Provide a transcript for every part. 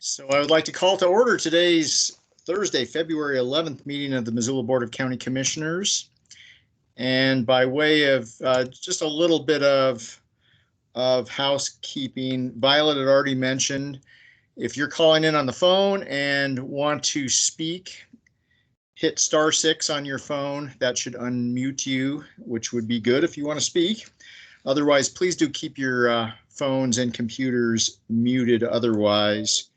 So I would like to call to order today's Thursday, February 11th meeting of the Missoula Board of County Commissioners. And by way of just a little bit of housekeeping, Violet had already mentioned, if you're calling in on the phone and want to speak, hit *6 on your phone. That should unmute you, which would be good if you want to speak. Otherwise, please do keep your phones and computers muted otherwise.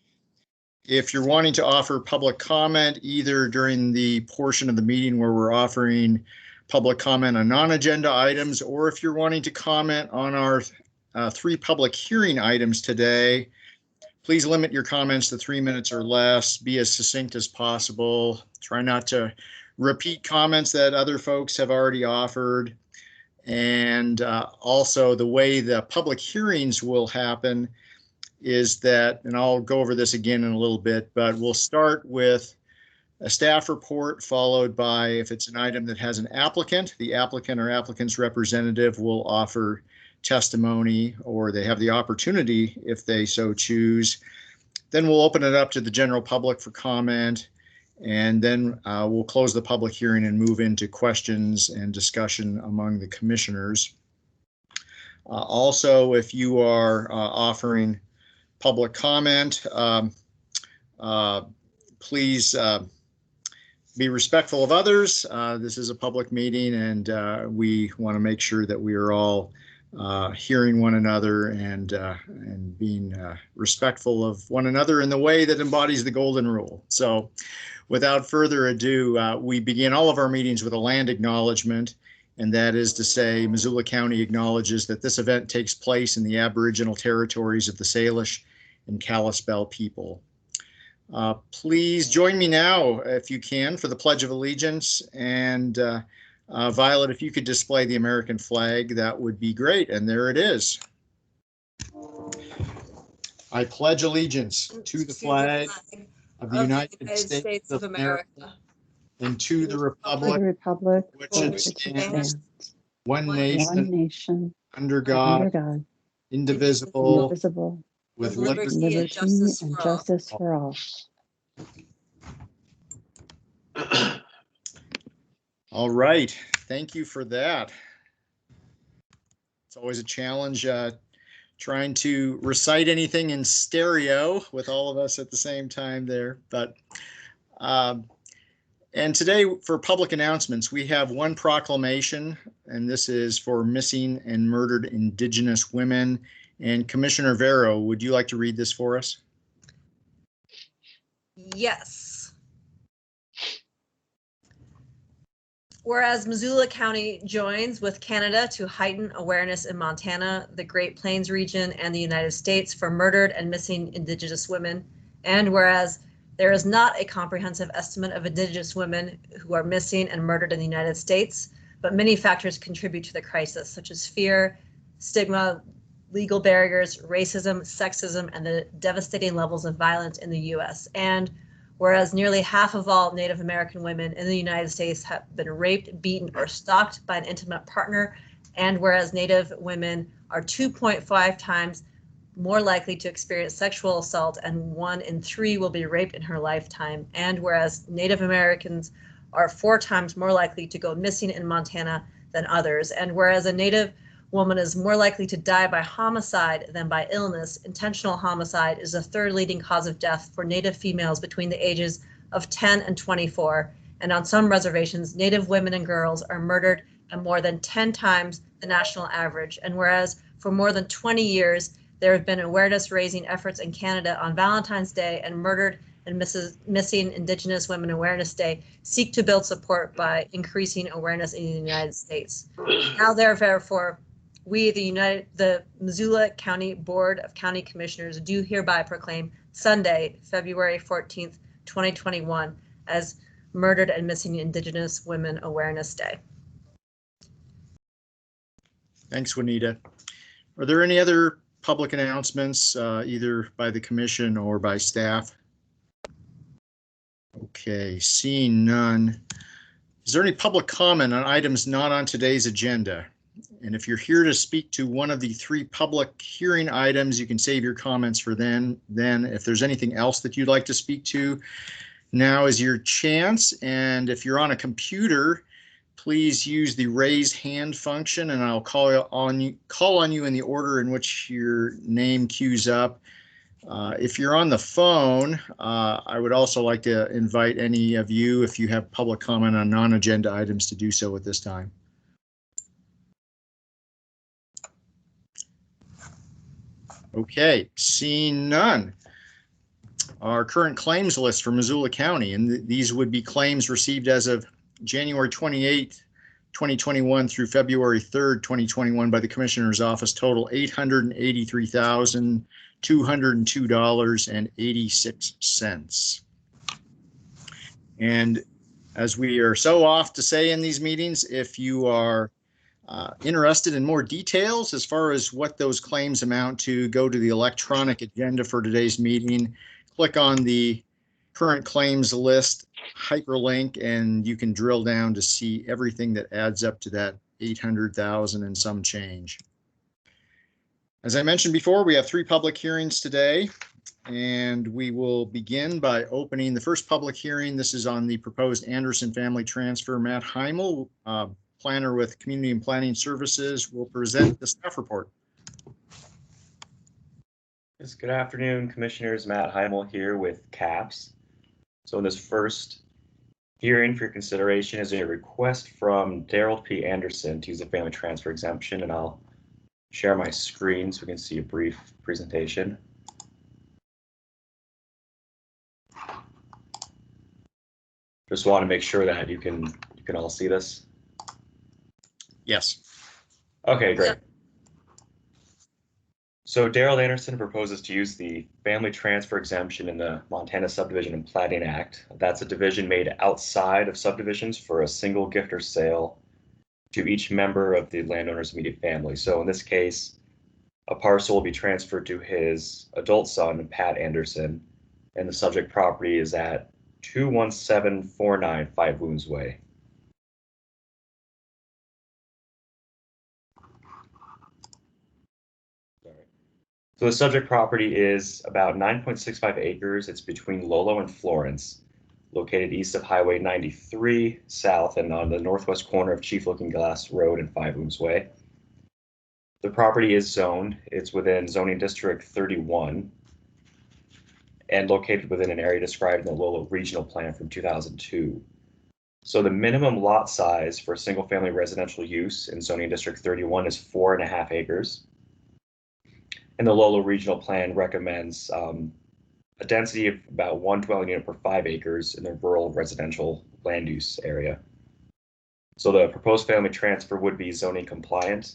If you're wanting to offer public comment, either during the portion of the meeting where we're offering public comment on non-agenda items, or if you're wanting to comment on our 3 public hearing items today, please limit your comments to 3 minutes or less. Be as succinct as possible. Try not to repeat comments that other folks have already offered. And also the way the public hearings will happen is that, and I'll go over this again in a little bit, but we'll start with a staff report followed by, if it's an item that has an applicant, the applicant or applicant's representative will offer testimony, or they have the opportunity if they so choose. Then we'll open it up to the general public for comment, and then we'll close the public hearing and move into questions and discussion among the commissioners. Also, if you are offering public comment, please be respectful of others. This is a public meeting, and we want to make sure that we are all hearing one another and being respectful of one another in the way that embodies the golden rule. So without further ado, we begin all of our meetings with a land acknowledgement, and that is to say, Missoula County acknowledges that this event takes place in the Aboriginal territories of the Salish and Kalispel people. Please join me now, if you can, for the Pledge of Allegiance. And Violet, if you could display the American flag, that would be great. And there it is. I pledge allegiance to the flag of the United States of America and to the republic which it stands, one nation, under God, indivisible, with liberty and justice for all. All right, thank you for that. It's always a challenge trying to recite anything in stereo with all of us at the same time there, but and today for public announcements, we have one proclamation, and this is for missing and murdered Indigenous women. And Commissioner Vero, would you like to read this for us? Yes. Whereas Missoula County joins with Canada to heighten awareness in Montana, the Great Plains region, and the United States for murdered and missing Indigenous women, and whereas there is not a comprehensive estimate of Indigenous women who are missing and murdered in the United States, but many factors contribute to the crisis, such as fear, stigma, legal barriers, racism, sexism, and the devastating levels of violence in the U.S. And whereas nearly half of all Native American women in the United States have been raped, beaten, or stalked by an intimate partner, and whereas Native women are 2.5 times more likely to experience sexual assault, and 1 in 3 will be raped in her lifetime, and whereas Native Americans are 4 times more likely to go missing in Montana than others, and whereas a Native woman is more likely to die by homicide than by illness, intentional homicide is the 3rd leading cause of death for Native females between the ages of 10 and 24, and on some reservations, Native women and girls are murdered at more than 10 times the national average, and whereas for more than 20 years, there have been awareness-raising efforts in Canada on Valentine's Day and Murdered and Missing Indigenous Women Awareness Day seek to build support by increasing awareness in the United States. Now, therefore, we, the Missoula County Board of County Commissioners, do hereby proclaim Sunday, February 14th, 2021, as Murdered and Missing Indigenous Women Awareness Day. Thanks, Juanita. Are there any other public announcements, either by the commission or by staff? Okay, seeing none. Is there any public comment on items not on today's agenda? And if you're here to speak to one of the 3 public hearing items, you can save your comments for then. If there's anything else that you'd like to speak to, now is your chance. And if you're on a computer, please use the raise hand function, and I'll call on you in the order in which your name queues up. If you're on the phone, I would also like to invite any of you, if you have public comment on non-agenda items, to do so at this time. Okay, seeing none. Our current claims list for Missoula County, and these would be claims received as of January 28th, 2021 through February 3rd, 2021 by the Commissioner's Office, total $883,202.86. And as we are so oft to say in these meetings, if you are interested in more details as far as what those claims amount to, go to the electronic agenda for today's meeting, click on the current claims list hyperlink, and you can drill down to see everything that adds up to that 800,000 and some change. As I mentioned before, we have 3 public hearings today, and we will begin by opening the first public hearing. This is on the proposed Anderson family transfer. Matt Heimel, planner with Community and Planning Services, will present the staff report. Yes, good afternoon, Commissioners. Matt Heimel here with CAPS. So in this first hearing for your consideration is a request from Daryl P. Anderson to use a family transfer exemption, and I'll share my screen so we can see a brief presentation. Just want to make sure that you can all see this. Yes. Okay, great. So Daryl Anderson proposes to use the family transfer exemption in the Montana Subdivision and Plating Act. That's a division made outside of subdivisions for a single gift or sale to each member of the landowner's immediate family. So in this case, a parcel will be transferred to his adult son, Pat Anderson, and the subject property is at 21749 Five Wounds Way. So the subject property is about 9.65 acres. It's between Lolo and Florence, located east of Highway 93 south and on the northwest corner of Chief Looking Glass Road and Five Wounds Way. The property is zoned. It's within zoning district 31 and located within an area described in the Lolo Regional Plan from 2002. So the minimum lot size for single family residential use in zoning district 31 is 4.5 acres. And the Lolo Regional Plan recommends a density of about 1 dwelling unit per 5 acres in the rural residential land use area. So the proposed family transfer would be zoning compliant,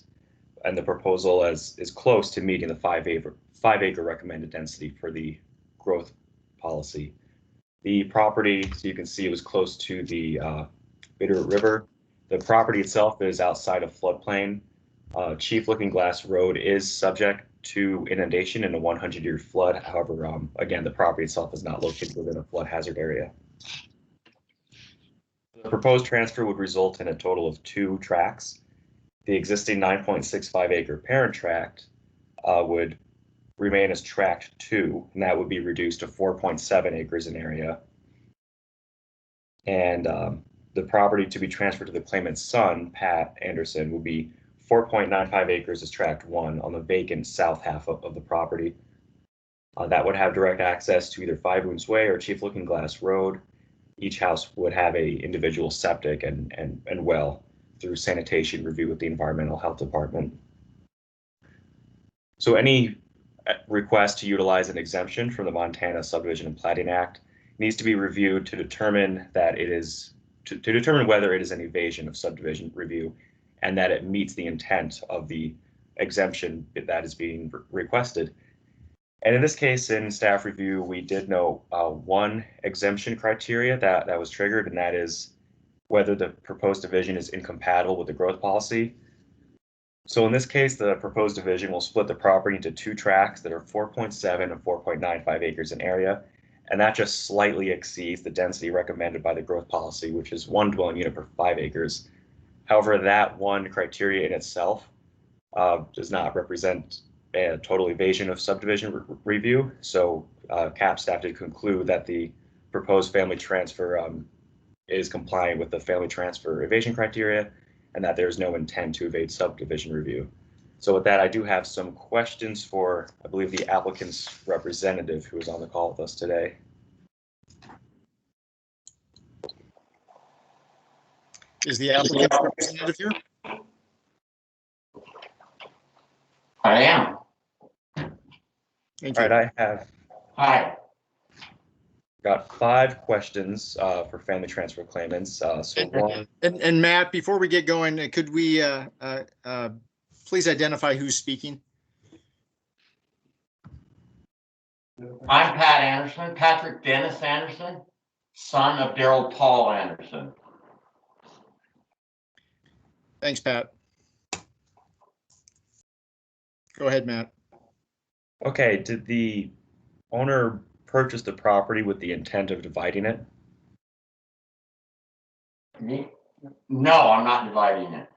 and the proposal is close to meeting the 5 acre recommended density for the growth policy. The property, so you can see, it was close to the Bitterroot River. The property itself is outside of floodplain. Chief Looking Glass Road is subject to inundation in a 100-year flood. However, again, the property itself is not located within a flood hazard area. The proposed transfer would result in a total of 2 tracts. The existing 9.65 acre parent tract would remain as tract 2, and that would be reduced to 4.7 acres in area. And the property to be transferred to the claimant's son, Pat Anderson, would be 4.95 acres as tract 1 on the vacant south half of the property. That would have direct access to either Five Wounds Way or Chief Looking Glass Road. Each house would have a individual septic and well through sanitation review with the Environmental Health Department. So any request to utilize an exemption from the Montana Subdivision and Plating Act needs to be reviewed to determine that it is to determine whether it is an evasion of subdivision review and that it meets the intent of the exemption that is being requested. And in this case, in staff review, we did note 1 exemption criteria that was triggered, and that is whether the proposed division is incompatible with the growth policy. So in this case, the proposed division will split the property into 2 tracts that are 4.7 and 4.95 acres in area, and that just slightly exceeds the density recommended by the growth policy, which is 1 dwelling unit per 5 acres. However, that 1 criteria in itself does not represent a total evasion of subdivision review. So CAP staff did conclude that the proposed family transfer is compliant with the family transfer evasion criteria and that there's no intent to evade subdivision review. So with that, I do have some questions for, I believe, the applicant's representative who is on the call with us today. Is the applicant's representative here? I am. Thank you. All right, I have Hi. got 5 questions for family transfer claimants. So one, And Matt, before we get going, could we please identify who's speaking? I'm Pat Anderson, Patrick Dennis Anderson, son of Daryl Paul Anderson. Thanks, Pat. Go ahead, Matt. okay, did the owner purchase the property with the intent of dividing it? Me? No, I'm not dividing it.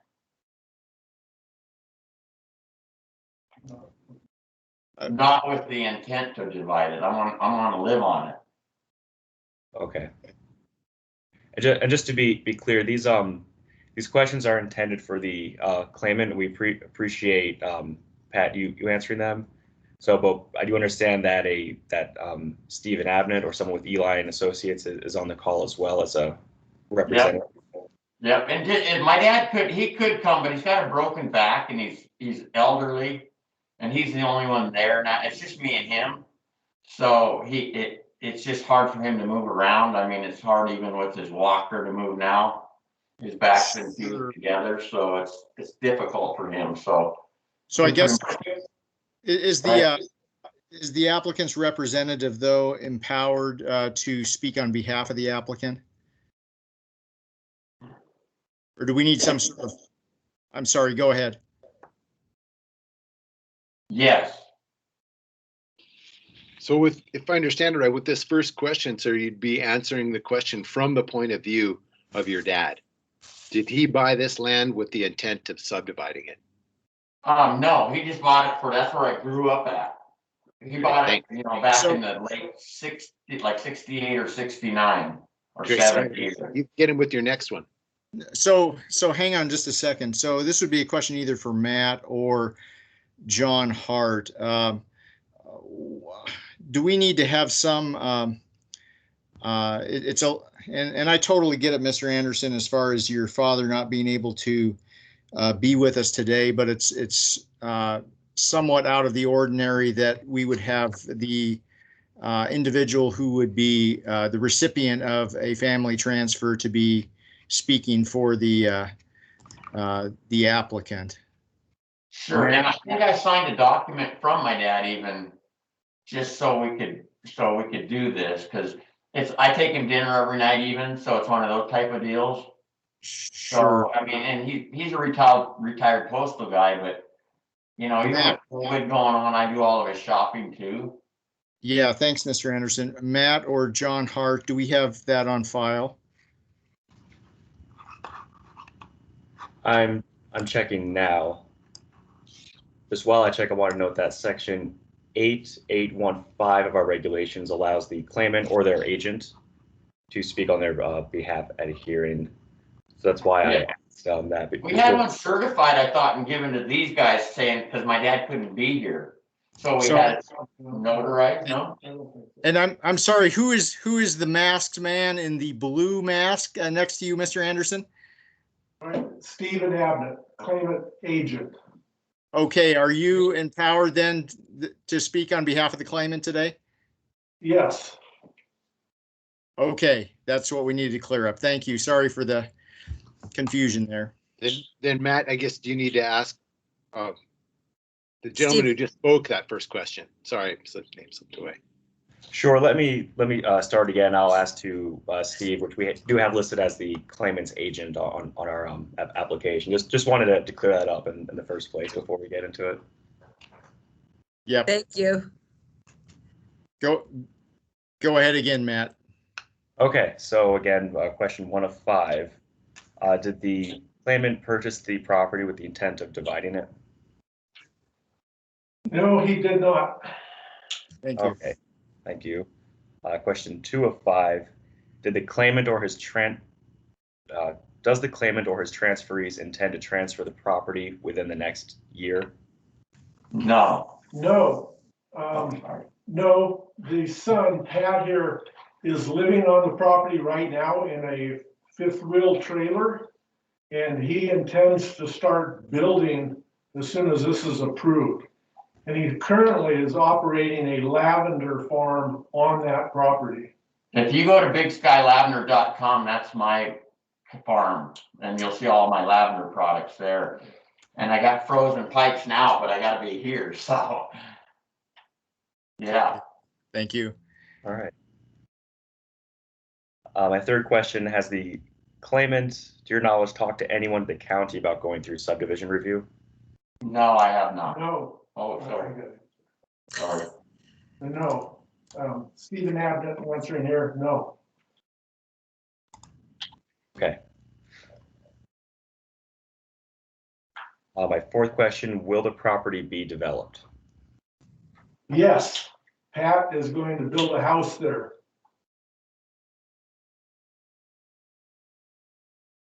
Not with the intent to divide it. I want to live on it. Okay. And just to be clear, these questions are intended for the claimant, and we appreciate Pat you answering them. So, but I do understand that Stephen Abnett or someone with Eli and Associates is on the call as well as a representative. Yep. And my dad could come, but he's got a broken back and he's elderly, and he's the only one there now. It's just me and him. So it's just hard for him to move around. I mean, it's hard even with his walker to move now. His back's been fused together, so it's difficult for him. So I guess is the applicant's representative though empowered to speak on behalf of the applicant? Or do we need some sort of, I'm sorry, go ahead. yes. So if I understand it right, with this first question, sir, you'd be answering the question from the point of view of your dad. Did he buy this land with the intent of subdividing it? No, he just bought it that's where I grew up at. He bought it, back in the late 60, like 68 or 69 or 70. You get him with your next one. So hang on just a second. So this would be a question either for Matt or John Hart. Do we need to have some, and I totally get it, Mr. Anderson, as far as your father not being able to be with us today, but it's somewhat out of the ordinary that we would have the individual who would be the recipient of a family transfer to be speaking for the applicant. Sure, and I think I signed a document from my dad even just so we could do this, because I take him dinner every night even, so it's one of those type of deals. Sure. So I mean, and he's a retired postal guy, but even with COVID going on, I do all of his shopping too. Yeah, thanks, Mr. Anderson. Matt or John Hart, do we have that on file? I'm checking now. Just while I check, I want to note that section 8815 of our regulations allows the claimant or their agent to speak on their behalf at a hearing. So that's why I asked that. We had one certified, I thought, and given to these guys saying, because my dad couldn't be here. So we had it notarized, no? And I'm sorry, who is the masked man in the blue mask next to you, Mr. Anderson? Stephen Abnett, claimant agent. Okay, are you empowered then to speak on behalf of the claimant today? Yes. Okay, that's what we needed to clear up. Thank you. Sorry for the confusion there. Then Matt, I guess, do you need to ask the gentleman who just spoke that first question? Sorry, name slipped away. Sure. Let me start again. I'll ask to Steve, which we do have listed as the claimant's agent on our application. Just wanted to clear that up in the first place before we get into it. Yep. Thank you. Go ahead again, Matt. Okay. So again, question 1 of 5. Did the claimant purchase the property with the intent of dividing it? No, he did not. Thank you. Okay, thank you. Question 2 of 5. Did the claimant or his does the claimant or his transferees intend to transfer the property within the next year? No. No. Oh, sorry. No, the son, Pat here, is living on the property right now in a fifth wheel trailer. And he intends to start building as soon as this is approved. And he currently is operating a lavender farm on that property. If you go to bigskylavender.com, that's my farm, and you'll see all my lavender products there. And I got frozen pipes now, but I gotta be here, so. Yeah. Thank you. All right. My third question, has the claimant, to your knowledge, talked to anyone at the county about going through subdivision review? No, I have not. No. Oh, sorry. Sorry. No. Stephen Abnett answering here, no. Okay. My fourth question, will the property be developed? Yes, Pat is going to build a house there.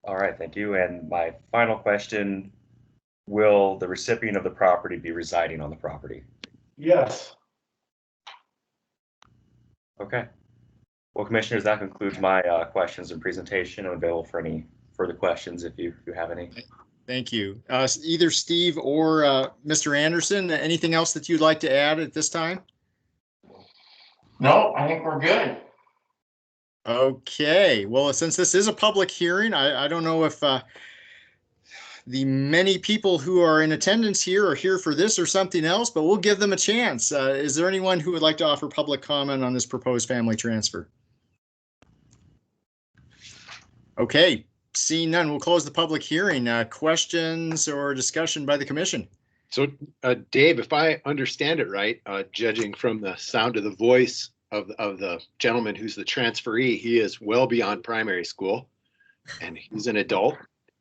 All right, thank you. And my final question, will the recipient of the property be residing on the property? Yes. Okay. Well, commissioners, that concludes my questions and presentation. I'm available for any further questions if you have any. Thank you. Either Steve or Mr. Anderson, anything else that you'd like to add at this time? No, I think we're good. Okay, well, since this is a public hearing, I don't know if the many people who are in attendance here are here for this or something else, but we'll give them a chance. Is there anyone who would like to offer public comment on this proposed family transfer? Okay, seeing none, we'll close the public hearing. Questions or discussion by the commission? So, Dave, if I understand it right, judging from the sound of the voice of the gentleman who's the transferee, he is well beyond primary school and he's an adult.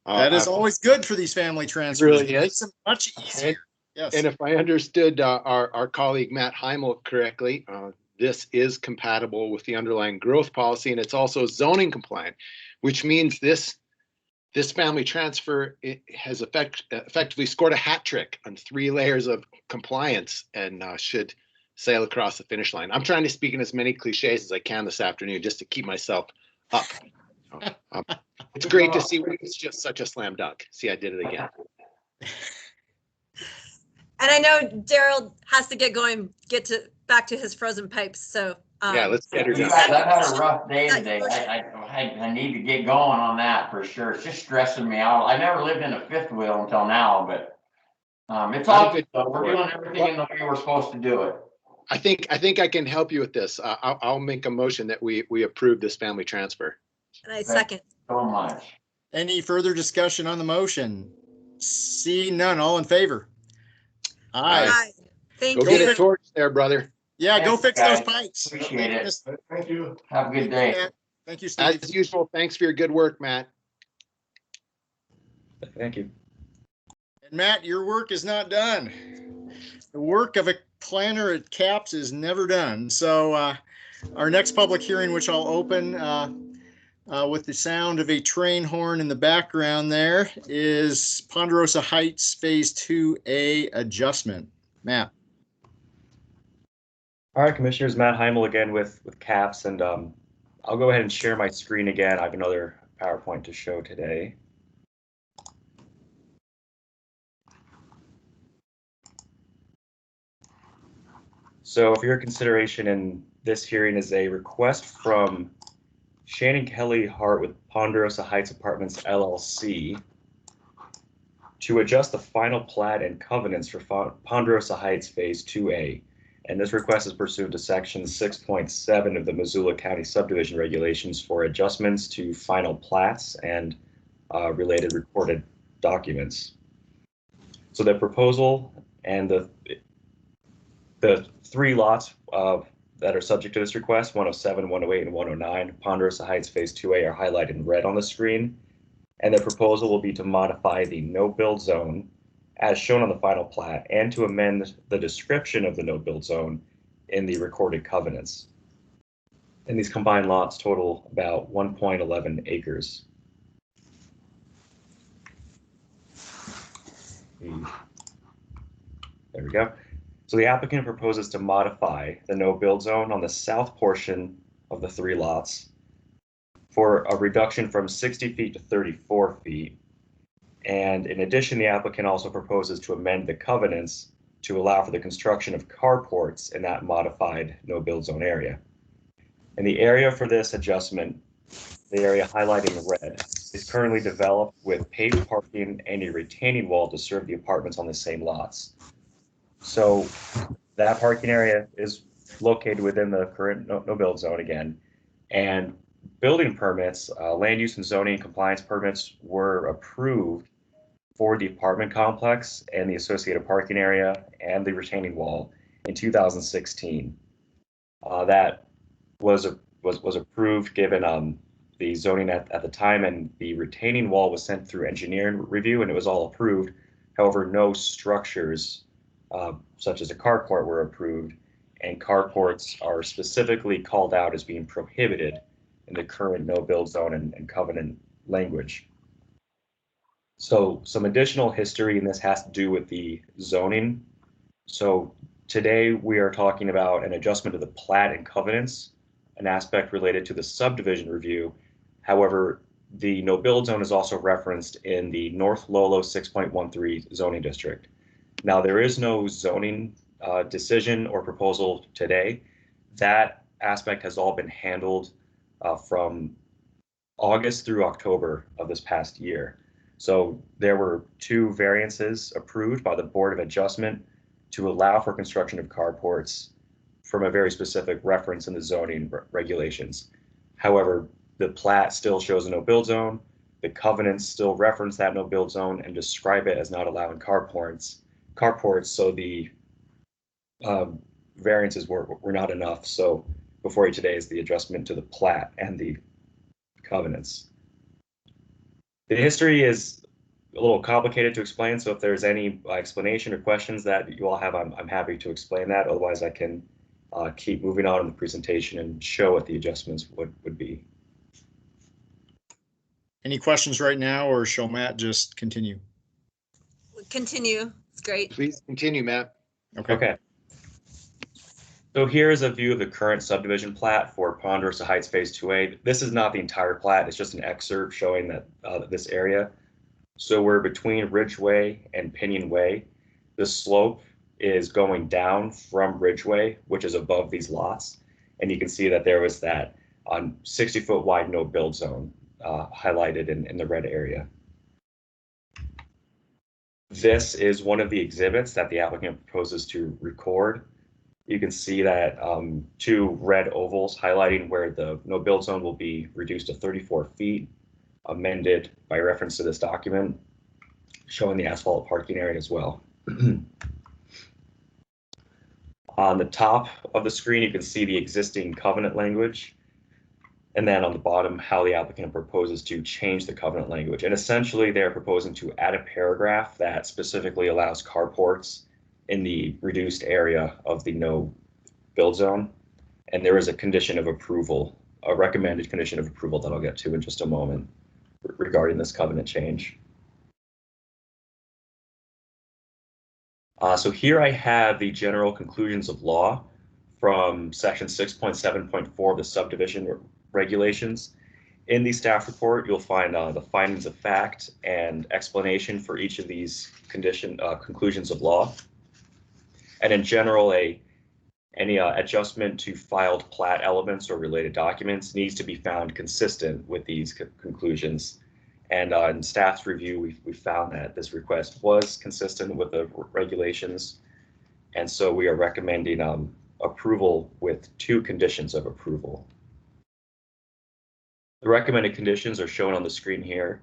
That is always good for these family transfers. Really It makes them much easier. Yes. And if I understood our colleague Matt Heimel correctly, this is compatible with the underlying growth policy, and it's also zoning compliant, which means this family transfer has effectively scored a hat trick on 3 layers of compliance and should sail across the finish line. I'm trying to speak in as many cliches as I can this afternoon just to keep myself up. It's great to see when it's just such a slam dunk. See, I did it again. And I know Daryl has to get back to his frozen pipes. So Yeah, let's get her You done. guys, I've had a rough day today. I need to get going on that for sure. It's just stressing me out. I never lived in a fifth wheel until now, but it's all good. We're doing everything in the way we're supposed to do it. I think I can help you with this. I'll make a motion that we approve this family transfer. and I second. So much. Any further discussion on the motion? Seeing none, all in favor? Aye. Aye. Thank Go get you. a torch there, brother. Yeah, go Thanks, fix those guys. pipes. Appreciate it. Thank you. Have a good day. Thank you, Steve. As usual, thanks for your good work, Matt. Thank you. And Matt, your work is not done. The work of a planner at CAPS is never done. So our next public hearing, which I'll open with the sound of a train horn in the background there, is Ponderosa Heights Phase 2A adjustment. Matt. All right, commissioners, Matt Heimel again with CAPS, and I'll go ahead and share my screen again. I have another PowerPoint to show today. So for your consideration in this hearing is a request from Shannon Kelly Hart with Ponderosa Heights Apartments LLC to adjust the final plat and covenants for Ponderosa Heights Phase 2A. And this request is pursuant to Section 6.7 of the Missoula County Subdivision Regulations for adjustments to final plats and related recorded documents. So the proposal and the 3 lots that are subject to this request, 107, 108, and 109, Ponderosa Heights Phase 2A, are highlighted in red on the screen. And the proposal will be to modify the no-build zone as shown on the final plat and to amend the description of the no-build zone in the recorded covenants. And these combined lots total about 1.11 acres. There we go. So the applicant proposes to modify the no-build zone on the south portion of the 3 lots for a reduction from 60 feet to 34 feet. And in addition, the applicant also proposes to amend the covenants to allow for the construction of carports in that modified no-build zone area. And the area for this adjustment, the area highlighted in red, is currently developed with paved parking and a retaining wall to serve the apartments on the same lots. So that parking area is located within the current no-build zone again, and building permits, land use and zoning compliance permits were approved for the apartment complex and the associated parking area and the retaining wall in 2016. That was approved given the zoning at the time, and the retaining wall was sent through engineering review and it was all approved. However, no structures such as a carport were approved, and carports are specifically called out as being prohibited in the current no-build zone and covenant language. So some additional history, and this has to do with the zoning. So today we are talking about an adjustment of the plat and covenants, an aspect related to the subdivision review. However, the no-build zone is also referenced in the North Lolo 6.13 zoning district. Now, there is no zoning decision or proposal today. That aspect has all been handled from August through October of this past year. So there were 2 variances approved by the Board of Adjustment to allow for construction of carports from a very specific reference in the zoning regulations. However, the plat still shows a no-build zone. The covenants still reference that no-build zone and describe it as not allowing carports. So the variances were not enough. So before you today is the adjustment to the plat and the covenants. The history is a little complicated to explain, so if there's any explanation or questions that you all have, I'm happy to explain that. Otherwise, I can keep moving on in the presentation and show what the adjustments would be. Any questions right now, or shall Matt just continue? Continue. It's great. Please continue, Matt. Okay. So here is a view of the current subdivision plat for Ponderosa Heights Phase 2A. This is not the entire plat, it's just an excerpt showing that this area. So we're between Ridgeway and Pinion Way. The slope is going down from Ridgeway, which is above these lots. And you can see that there was that 60-foot wide no-build zone highlighted in the red area. This is one of the exhibits that the applicant proposes to record. You can see that 2 red ovals highlighting where the no-build zone will be reduced to 34 feet, amended by reference to this document, showing the asphalt parking area as well. On the top of the screen, you can see the existing covenant language, and then on the bottom, how the applicant proposes to change the covenant language. And essentially, they're proposing to add a paragraph that specifically allows carports in the reduced area of the no-build zone. And there is a condition of approval, a recommended condition of approval that I'll get to in just a moment regarding this covenant change. So here I have the general conclusions of law from section 6.7.4 of the subdivision regulations. In the staff report, you'll find the findings of fact and explanation for each of these conclusions of law. And in general, any adjustment to filed plat elements or related documents needs to be found consistent with these conclusions. And in staff's review, we found that this request was consistent with the regulations. And so we are recommending approval with 2 conditions of approval. The recommended conditions are shown on the screen here.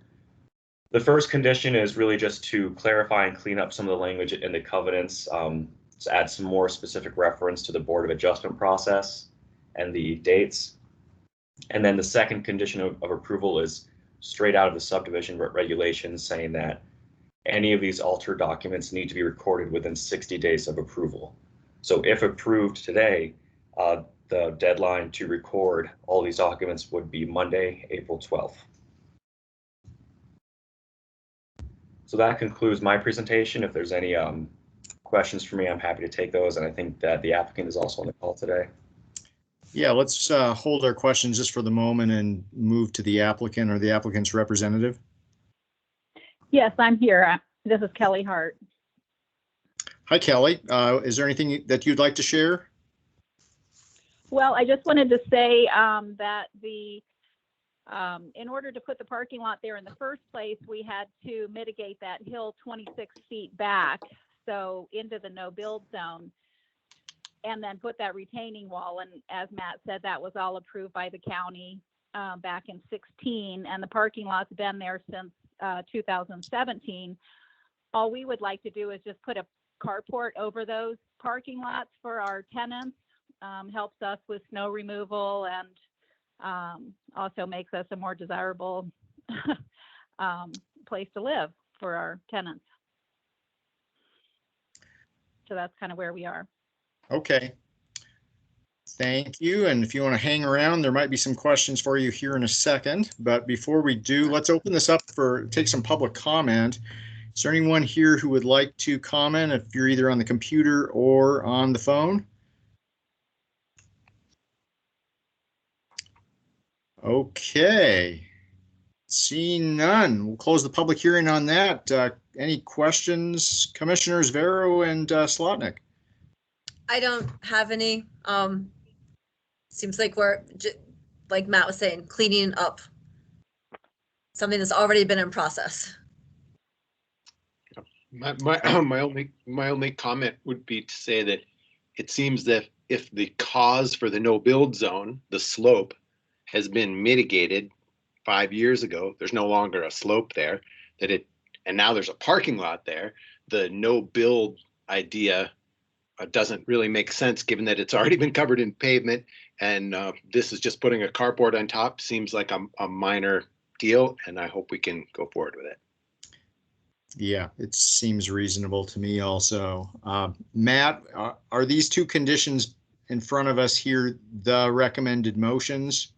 The first condition is really just to clarify and clean up some of the language in the covenants, to add some more specific reference to the Board of Adjustment process and the dates. And then the second condition of approval is straight out of the subdivision regulations, saying that any of these altered documents need to be recorded within 60 days of approval. So if approved today, the deadline to record all these documents would be Monday, April 12th. So that concludes my presentation. If there's any questions for me, I'm happy to take those. And I think that the applicant is also on the call today. Yeah, let's hold our questions just for the moment and move to the applicant or the applicant's representative. Yes, I'm here. This is Kelly Hart. Hi, Kelly. Is there anything that you'd like to share? Well, I just wanted to say that in order to put the parking lot there in the first place, we had to mitigate that hill 26 feet back, so into the no build zone, and then put that retaining wall. And as Matt said, that was all approved by the county back in 2016, and the parking lot's been there since 2017. All we would like to do is just put a carport over those parking lots for our tenants. Helps us with snow removal and also makes us a more desirable place to live for our tenants. So that's kind of where we are. Okay. Thank you. And if you want to hang around, there might be some questions for you here in a second. But before we do, let's open this up take some public comment. Is there anyone here who would like to comment if you're either on the computer or on the phone? Okay. Seeing none, we'll close the public hearing on that. Any questions, Commissioners Vero and Slotnick? I don't have any. Seems like we're, like Matt was saying, cleaning up something that's already been in process. My only comment would be to say that it seems that if the cause for the no build zone, the slope, has been mitigated 5 years ago, there's no longer a slope there, and now there's a parking lot there, the no build idea doesn't really make sense given that it's already been covered in pavement, and this is just putting a carport on top. Seems like a minor deal, and I hope we can go forward with it. Yeah, it seems reasonable to me also. Matt, are these two conditions in front of us here the recommended motions?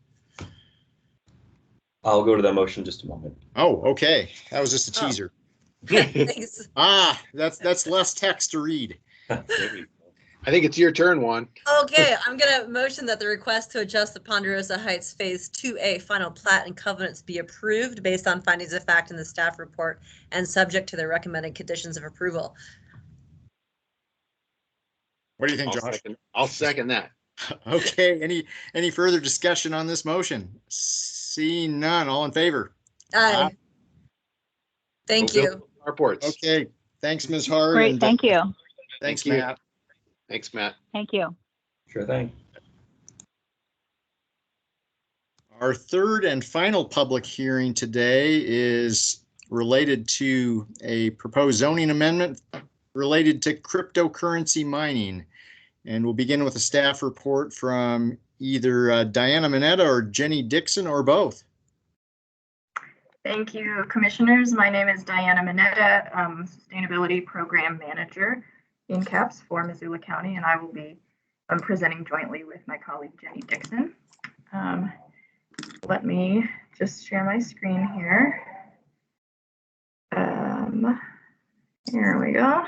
I'll go to that motion in just a moment. Oh, okay. That was just a teaser. Thanks. That's less text to read. I think it's your turn, Juan. Okay, I'm gonna motion that the request to adjust the Ponderosa Heights Phase 2A final plat and covenants be approved based on findings of fact in the staff report and subject to the recommended conditions of approval. What do you think, Josh? I'll second that. Okay, any further discussion on this motion? Seeing none, all in favor? Aye. Thank you. Carports. Okay, thanks, Ms. Hart. Great, thank you. Thanks, Thank you. Matt. Thanks, Matt. Thank you. Sure thing. Our third and final public hearing today is related to a proposed zoning amendment related to cryptocurrency mining. And we'll begin with a staff report from either Diana Mineta or Jenny Dixon or both. Thank you, Commissioners. My name is Diana Mineta, Sustainability Program Manager in CAPS for Missoula County, and I will be presenting jointly with my colleague Jenny Dixon. Let me just share my screen here. Here we go.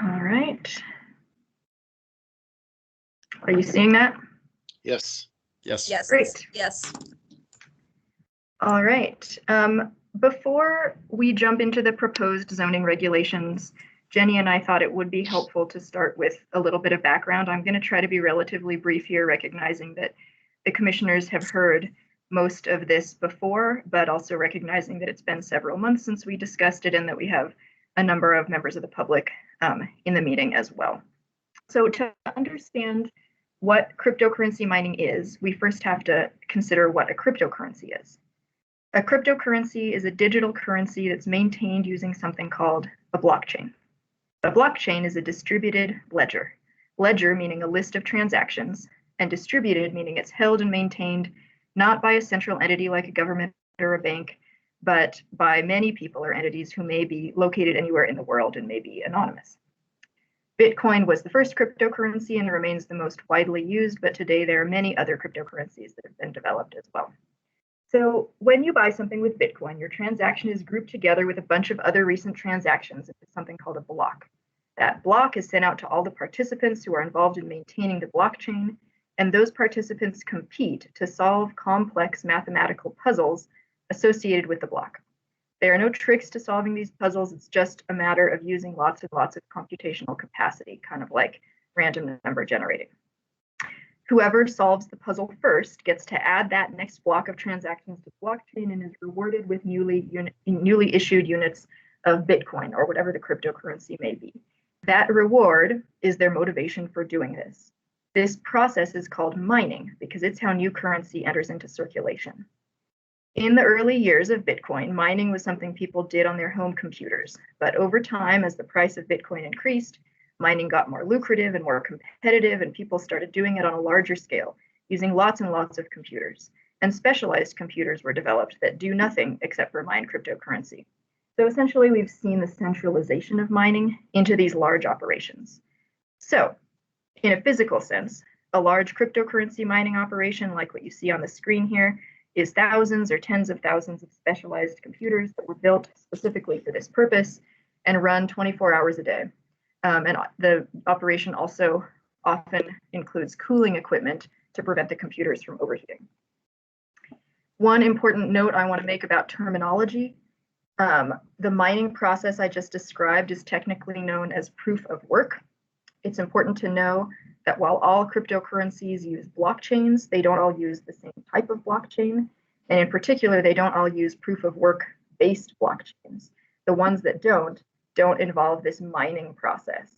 All right. Are you seeing that? Yes. Yes. Yes. Great. Yes. All right. Before we jump into the proposed zoning regulations, Jenny and I thought it would be helpful to start with a little bit of background. I'm going to try to be relatively brief here, recognizing that the commissioners have heard most of this before, but also recognizing that it's been several months since we discussed it and that we have a number of members of the public in the meeting as well. So to understand what cryptocurrency mining is, we first have to consider what a cryptocurrency is. A cryptocurrency is a digital currency that's maintained using something called a blockchain. A blockchain is a distributed ledger. Ledger meaning a list of transactions, and distributed meaning it's held and maintained not by a central entity like a government or a bank, but by many people or entities who may be located anywhere in the world and may be anonymous. Bitcoin was the first cryptocurrency and remains the most widely used, but today there are many other cryptocurrencies that have been developed as well. So when you buy something with Bitcoin, your transaction is grouped together with a bunch of other recent transactions into something called a block. That block is sent out to all the participants who are involved in maintaining the blockchain, and those participants compete to solve complex mathematical puzzles associated with the block. There are no tricks to solving these puzzles. It's just a matter of using lots and lots of computational capacity, kind of like random number generating. Whoever solves the puzzle first gets to add that next block of transactions to the blockchain and is rewarded with newly issued units of Bitcoin or whatever the cryptocurrency may be. That reward is their motivation for doing this. This process is called mining because it's how new currency enters into circulation. In the early years of Bitcoin, mining was something people did on their home computers. But over time, as the price of Bitcoin increased, mining got more lucrative and more competitive, and people started doing it on a larger scale, using lots and lots of computers. And specialized computers were developed that do nothing except for mine cryptocurrency. So essentially, we've seen the centralization of mining into these large operations. So, in a physical sense, a large cryptocurrency mining operation, like what you see on the screen here, is thousands or tens of thousands of specialized computers that were built specifically for this purpose and run 24 hours a day. And the operation also often includes cooling equipment to prevent the computers from overheating. One important note I want to make about terminology. The mining process I just described is technically known as proof of work. It's important to know that while all cryptocurrencies use blockchains, they don't all use the same type of blockchain. And in particular, they don't all use proof of work based blockchains. The ones that don't involve this mining process.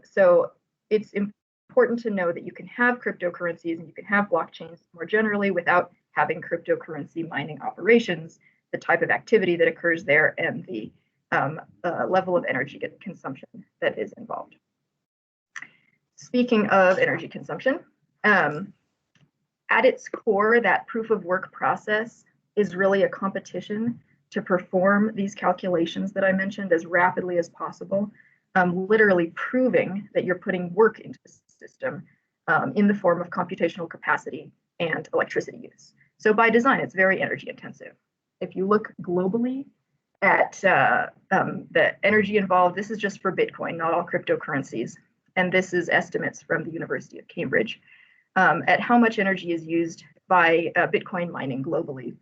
So it's important to know that you can have cryptocurrencies and you can have blockchains more generally without having cryptocurrency mining operations, the type of activity that occurs there and the level of energy consumption that is involved. Speaking of energy consumption, at its core, that proof of work process is really a competition to perform these calculations that I mentioned as rapidly as possible, literally proving that you're putting work into the system in the form of computational capacity and electricity use. So by design, it's very energy intensive. If you look globally at the energy involved, this is just for Bitcoin, not all cryptocurrencies. And this is estimates from the University of Cambridge at how much energy is used by Bitcoin mining globally.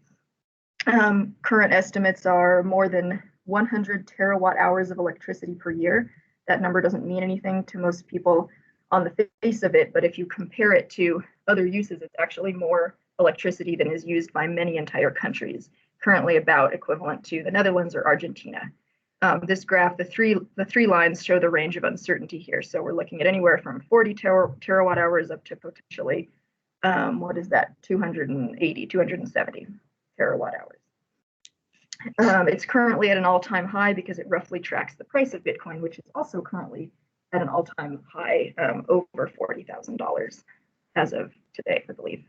Current estimates are more than 100 terawatt hours of electricity per year. That number doesn't mean anything to most people on the face of it, but if you compare it to other uses, it's actually more electricity than is used by many entire countries, currently about equivalent to the Netherlands or Argentina. This graph, the three lines show the range of uncertainty here. So we're looking at anywhere from 40 terawatt hours up to potentially, 280, 270 terawatt hours. It's currently at an all-time high because it roughly tracks the price of Bitcoin, which is also currently at an all-time high, over $40,000 as of today, I believe.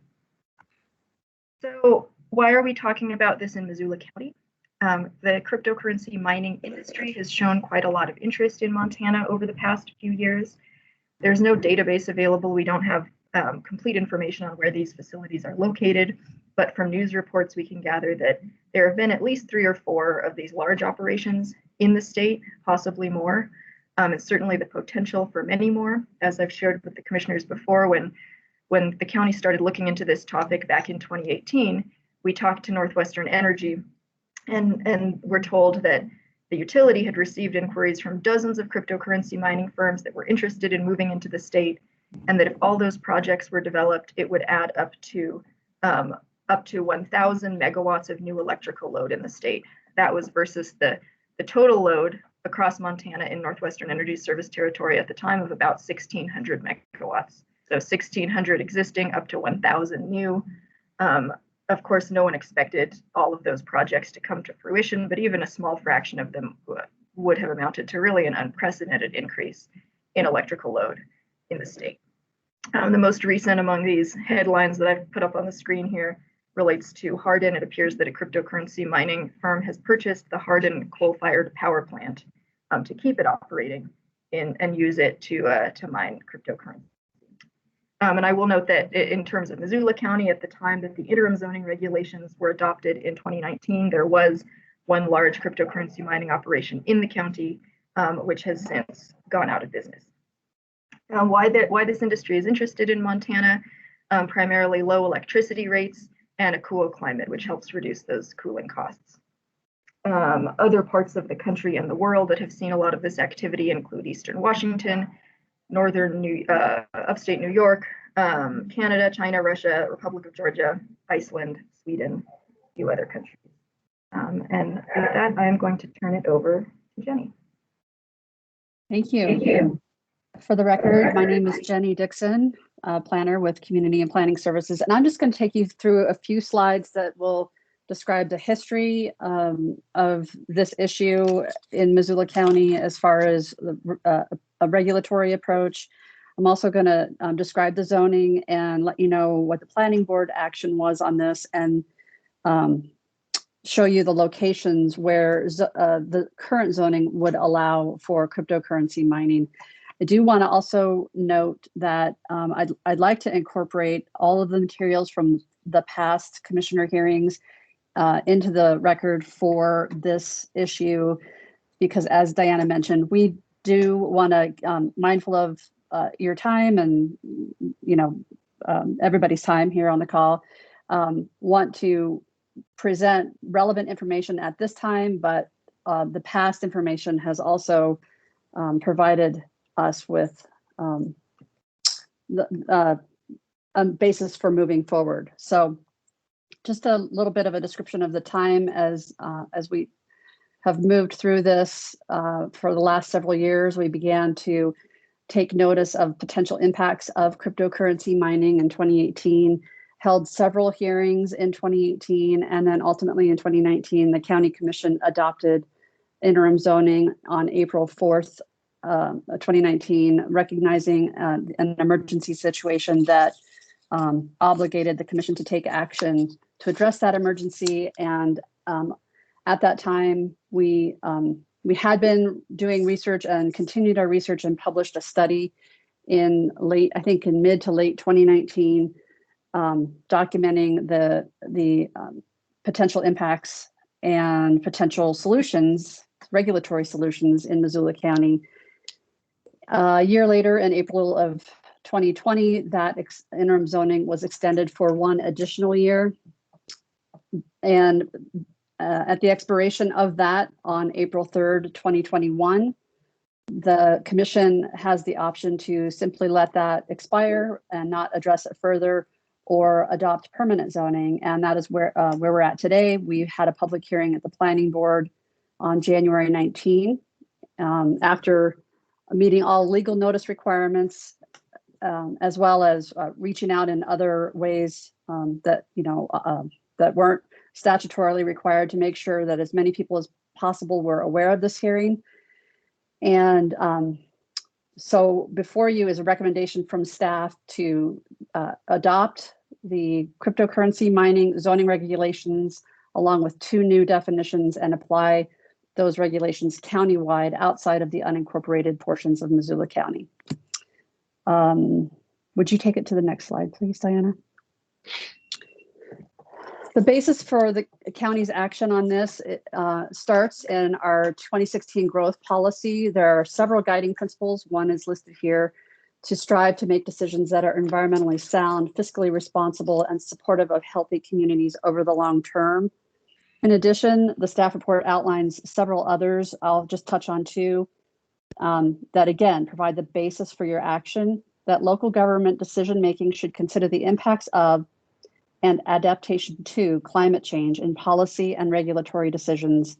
So why are we talking about this in Missoula County? The cryptocurrency mining industry has shown quite a lot of interest in Montana over the past few years. There's no database available. We don't have complete information on where these facilities are located, but from news reports, we can gather that there have been at least 3 or 4 of these large operations in the state, possibly more, and certainly the potential for many more. As I've shared with the commissioners before, when the county started looking into this topic back in 2018, we talked to Northwestern Energy and we're told that the utility had received inquiries from dozens of cryptocurrency mining firms that were interested in moving into the state, and that if all those projects were developed, it would add up to 1,000 megawatts of new electrical load in the state. That was versus the total load across Montana in Northwestern Energy service territory at the time of about 1,600 megawatts. So 1,600 existing, up to 1,000 new. Of course, no one expected all of those projects to come to fruition, but even a small fraction of them would have amounted to really an unprecedented increase in electrical load in the state. The most recent among these headlines that I've put up on the screen here relates to Hardin. It appears that a cryptocurrency mining firm has purchased the Hardin coal-fired power plant to keep it operating and use it to mine cryptocurrency. And I will note that in terms of Missoula County, at the time that the interim zoning regulations were adopted in 2019, there was one large cryptocurrency mining operation in the county, which has since gone out of business. Why this industry is interested in Montana, primarily low electricity rates and a cool climate, which helps reduce those cooling costs. Other parts of the country and the world that have seen a lot of this activity include Eastern Washington, upstate New York, Canada, China, Russia, Republic of Georgia, Iceland, Sweden, a few other countries. And with that, I am going to turn it over to Jenny. Thank you. Thank you. For the record, my name is Jenny Dixon, planner with Community and Planning Services, and I'm just going to take you through a few slides that will describe the history of this issue in Missoula County as far as a regulatory approach. I'm also going to describe the zoning and let you know what the planning board action was on this, and show you the locations where the current zoning would allow for cryptocurrency mining. I do want to also note that I'd like to incorporate all of the materials from the past commissioner hearings into the record for this issue, because as Diana mentioned, we do want to, mindful of your time and everybody's time here on the call, want to present relevant information at this time, but the past information has also provided us with a basis for moving forward. So just a little bit of a description of the time as we have moved through this for the last several years. We began to take notice of potential impacts of cryptocurrency mining in 2018, held several hearings in 2018, and then ultimately in 2019, the County Commission adopted interim zoning on April 4th, 2019, recognizing an emergency situation that obligated the Commission to take action to address that emergency. And at that time, we had been doing research and continued our research and published a study in mid to late 2019, documenting the potential impacts and potential solutions, regulatory solutions in Missoula County. A year later, in April of 2020, that interim zoning was extended for one additional year. And at the expiration of that on April 3rd, 2021, the Commission has the option to simply let that expire and not address it further, or adopt permanent zoning. And that is where we're at today. We had a public hearing at the Planning Board on January 19, after meeting all legal notice requirements, as well as reaching out in other ways that weren't statutorily required, to make sure that as many people as possible were aware of this hearing. And so before you is a recommendation from staff to adopt the cryptocurrency mining zoning regulations, along with 2 new definitions, and apply those regulations countywide outside of the unincorporated portions of Missoula County. Would you take it to the next slide, please, Diana? The basis for the county's action on this starts in our 2016 growth policy. There are several guiding principles. One is listed here: to strive to make decisions that are environmentally sound, fiscally responsible, and supportive of healthy communities over the long term. In addition, the staff report outlines several others. I'll just touch on 2 that, again, provide the basis for your action. That local government decision-making should consider the impacts of and adaptation to climate change in policy and regulatory decisions.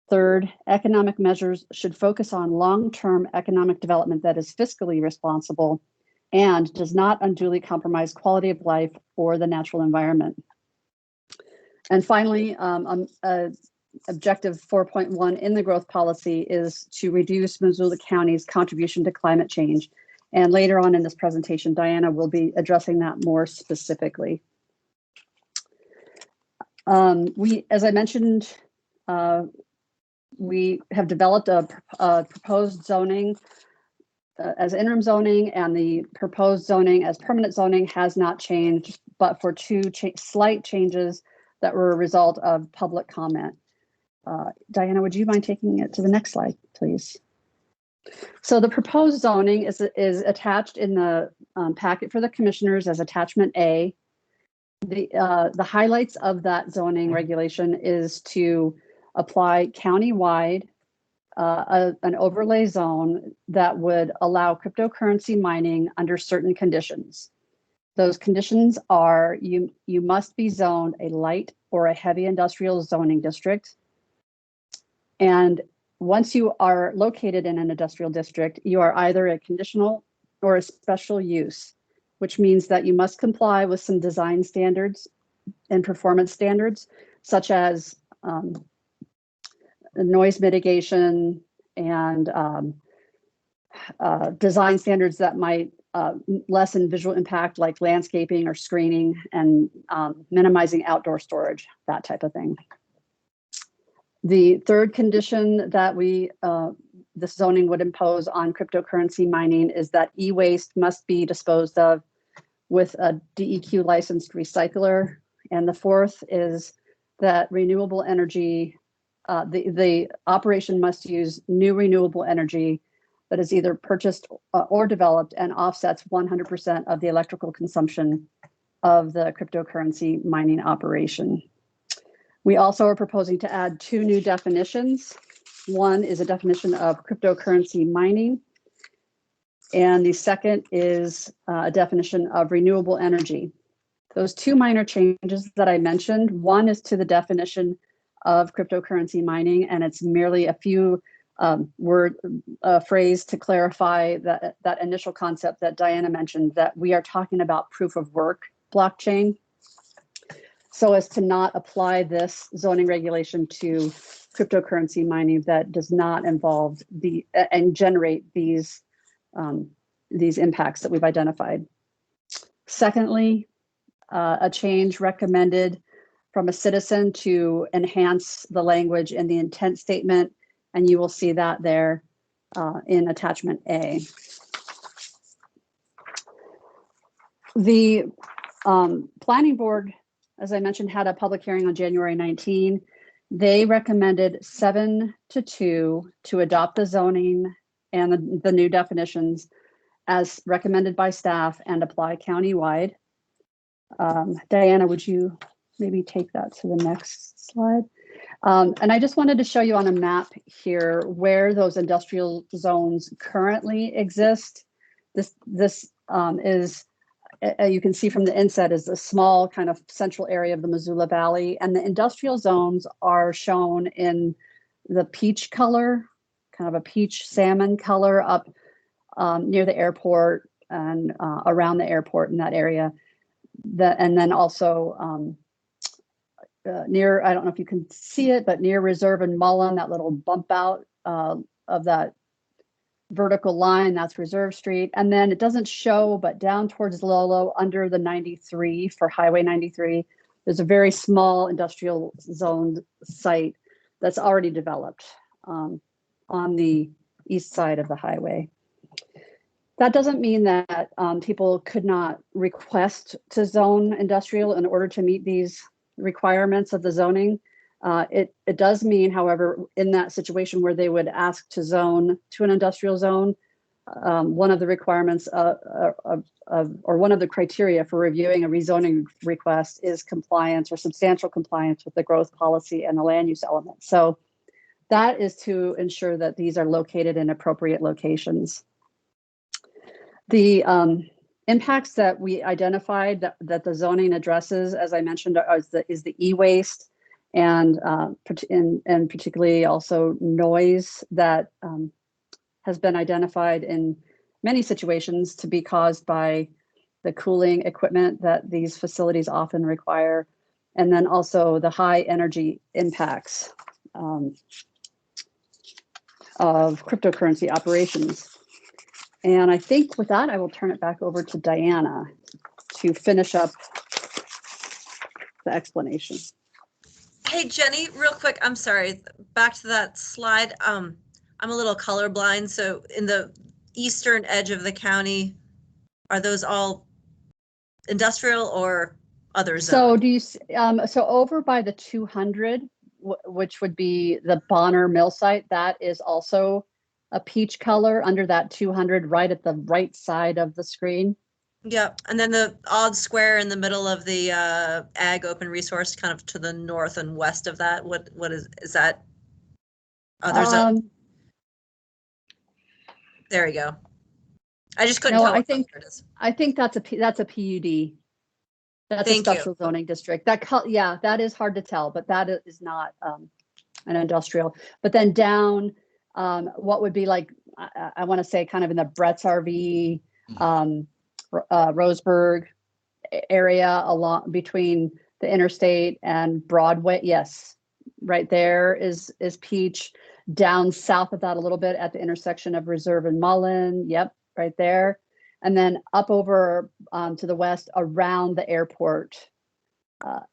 Third, economic measures should focus on long-term economic development that is fiscally responsible and does not unduly compromise quality of life or the natural environment. And finally, objective 4.1 in the growth policy is to reduce Missoula County's contribution to climate change. And later on in this presentation, Diana will be addressing that more specifically. As I mentioned, we have developed a proposed zoning as interim zoning, and the proposed zoning as permanent zoning has not changed, but for two slight changes that were a result of public comment. Diana, would you mind taking it to the next slide, please? So the proposed zoning is attached in the packet for the commissioners as attachment A. The highlights of that zoning regulation is to apply countywide an overlay zone that would allow cryptocurrency mining under certain conditions. Those conditions are you must be zoned a light or a heavy industrial zoning district. And once you are located in an industrial district, you are either a conditional or a special use, which means that you must comply with some design standards and performance standards, such as noise mitigation and design standards that might lessen visual impact, like landscaping or screening, and minimizing outdoor storage, that type of thing. The third condition that this zoning would impose on cryptocurrency mining is that e-waste must be disposed of with a DEQ licensed recycler. And the fourth is that renewable energy, the operation must use new renewable energy that is either purchased or developed and offsets 100% of the electrical consumption of the cryptocurrency mining operation. We also are proposing to add two new definitions. One is a definition of cryptocurrency mining, and the second is a definition of renewable energy. Those two minor changes that I mentioned, one is to the definition of cryptocurrency mining, and it's merely a few phrase to clarify that initial concept that Diana mentioned, that we are talking about proof of work blockchain, so as to not apply this zoning regulation to cryptocurrency mining that does not involve and generate these impacts that we've identified. Secondly, a change recommended from a citizen to enhance the language in the intent statement, and you will see that there in attachment A. The planning board, as I mentioned, had a public hearing on January 19. They recommended 7-2 to adopt the zoning and the new definitions as recommended by staff and apply countywide. Diana, would you maybe take that to the next slide? And I just wanted to show you on a map here where those industrial zones currently exist. This is, you can see from the inset, is a small kind of central area of the Missoula Valley, and the industrial zones are shown in the peach color, kind of a peach salmon color up near the airport and around the airport in that area. And then also near, I don't know if you can see it, but near Reserve and Mullen, that little bump out of that vertical line, that's Reserve Street. And then it doesn't show, but down towards Lolo under the 93 for Highway 93, there's a very small industrial zone site that's already developed on the east side of the highway. That doesn't mean that people could not request to zone industrial in order to meet these requirements of the zoning. It does mean, however, in that situation where they would ask to zone to an industrial zone, one of the requirements or one of the criteria for reviewing a rezoning request is compliance or substantial compliance with the growth policy and the land use element. So that is to ensure that these are located in appropriate locations. The impacts that we identified that the zoning addresses, as I mentioned, is the e-waste and particularly also noise that has been identified in many situations to be caused by the cooling equipment that these facilities often require, and then also the high energy impacts of cryptocurrency operations. And I think with that, I will turn it back over to Diana to finish up the explanation. Hey, Jenny, real quick, I'm sorry, back to that slide. I'm a little colorblind, so in the eastern edge of the county, are those all industrial or other So zone? do you, so over by the 200, which would be the Bonner Mill site, that is also a peach color under that 200 right at the right side of the screen. Yep, and then the odd square in the middle of the ag open resource, kind of to the north and west of that. What is that? Other zone? There we go. I just couldn't No, tell I what think color it is. I think that's a PUD. That's a Thank you. special zoning district. Yeah, that is hard to tell, but that is not an industrial. But then down, what would be like, I want to say kind of in the Brett's RV, Roseburg area along between the interstate and Broadway. Yes, right there is peach. Down south of that a little bit at the intersection of Reserve and Mullen. Yep, right there. And then up over to the west around the airport,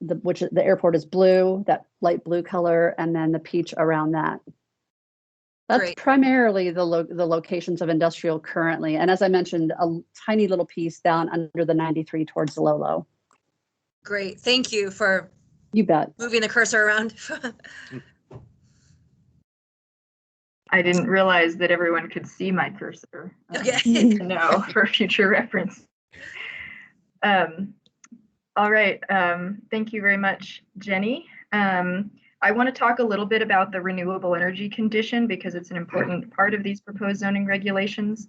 the airport is blue, that light blue color, and then the peach around that. That's Great. primarily the locations of industrial currently. And as I mentioned, a tiny little piece down under the 93 towards the Lolo. Great. Thank you for You bet. moving the cursor around. I didn't realize that everyone could see my cursor. Okay. No, for future reference. All right. Thank you very much, Jenny. I want to talk a little bit about the renewable energy condition because it's an important part of these proposed zoning regulations.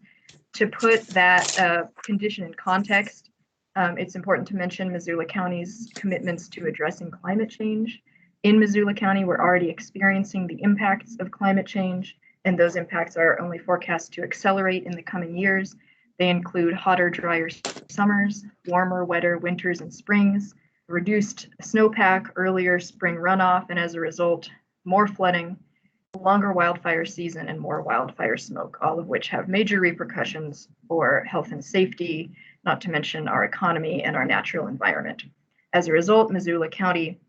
To put that condition in context, it's important to mention Missoula County's commitments to addressing climate change. In Missoula County, we're already experiencing the impacts of climate change, and those impacts are only forecast to accelerate in the coming years. They include hotter, drier summers, warmer, wetter winters and springs, reduced snowpack, earlier spring runoff, and as a result, more flooding, longer wildfire season, and more wildfire smoke, all of which have major repercussions for health and safety, not to mention our economy and our natural environment. As a result, Missoula County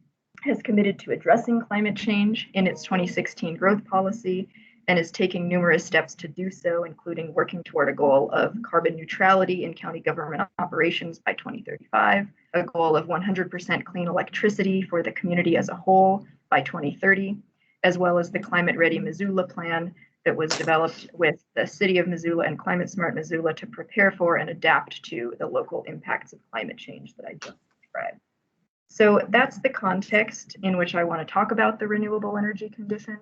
has committed to addressing climate change in its 2016 growth policy and is taking numerous steps to do so, including working toward a goal of carbon neutrality in county government operations by 2035, a goal of 100% clean electricity for the community as a whole by 2030, as well as the Climate Ready Missoula plan that was developed with the City of Missoula and Climate Smart Missoula to prepare for and adapt to the local impacts of climate change that I just described. So that's the context in which I want to talk about the renewable energy condition.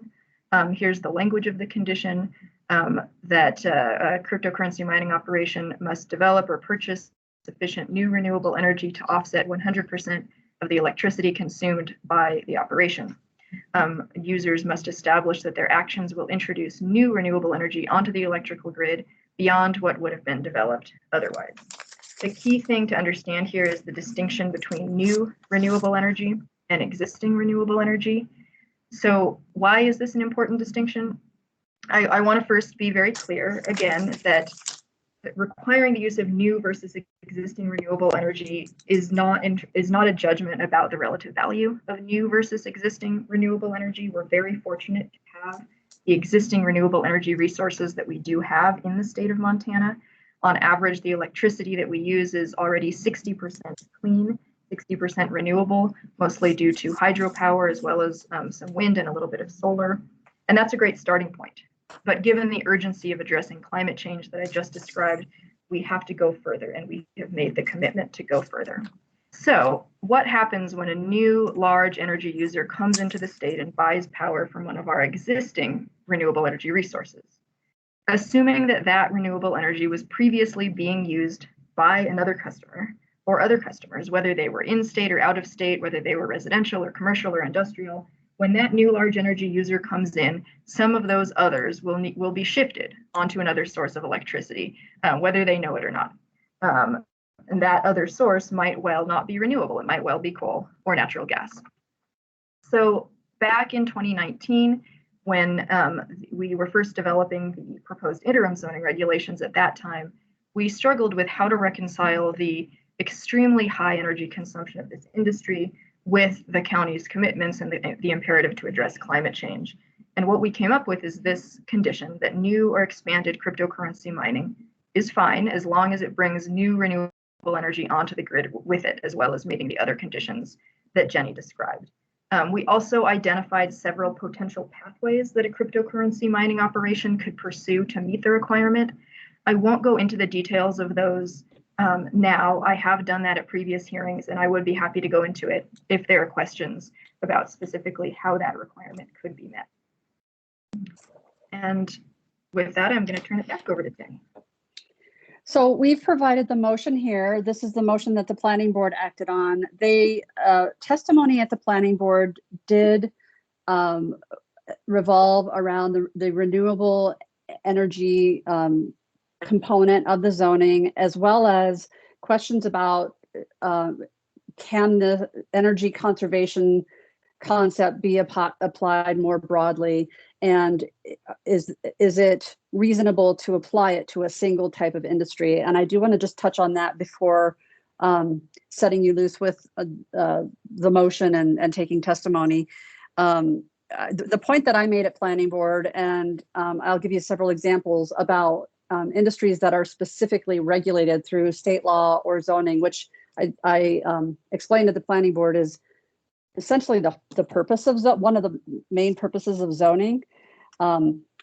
Here's the language of the condition that a cryptocurrency mining operation must develop or purchase sufficient new renewable energy to offset 100% of the electricity consumed by the operation. Users must establish that their actions will introduce new renewable energy onto the electrical grid beyond what would have been developed otherwise. The key thing to understand here is the distinction between new renewable energy and existing renewable energy. So why is this an important distinction? I want to first be very clear again that requiring the use of new versus existing renewable energy is not a judgment about the relative value of new versus existing renewable energy. We're very fortunate to have the existing renewable energy resources that we do have in the state of Montana. On average, the electricity that we use is already 60% clean, 60% renewable, mostly due to hydropower as well as some wind and a little bit of solar. And that's a great starting point. But given the urgency of addressing climate change that I just described, we have to go further, and we have made the commitment to go further. So what happens when a new large energy user comes into the state and buys power from one of our existing renewable energy resources? Assuming that that renewable energy was previously being used by another customer or other customers, whether they were in state or out of state, whether they were residential or commercial or industrial, when that new large energy user comes in, some of those others will be shifted onto another source of electricity, whether they know it or not. And that other source might well not be renewable. It might well be coal or natural gas. So back in 2019, when we were first developing the proposed interim zoning regulations at that time, we struggled with how to reconcile the extremely high energy consumption of this industry with the county's commitments and the imperative to address climate change. And what we came up with is this condition that new or expanded cryptocurrency mining is fine as long as it brings new renewable energy onto the grid with it, as well as meeting the other conditions that Jenny described. We also identified several potential pathways that a cryptocurrency mining operation could pursue to meet the requirement. I won't go into the details of those now. I have done that at previous hearings, and I would be happy to go into it if there are questions about specifically how that requirement could be met. And with that, I'm going to turn it back over to Jenny. So we've provided the motion here. This is the motion that the planning board acted on. Testimony at the planning board did revolve around the renewable energy component of the zoning, as well as questions about can the energy conservation concept be applied more broadly, and is it reasonable to apply it to a single type of industry? And I do want to just touch on that before setting you loose with the motion and taking testimony. The point that I made at planning board, and I'll give you several examples about industries that are specifically regulated through state law or zoning, which I explained to the planning board is essentially the purpose of one of the main purposes of zoning.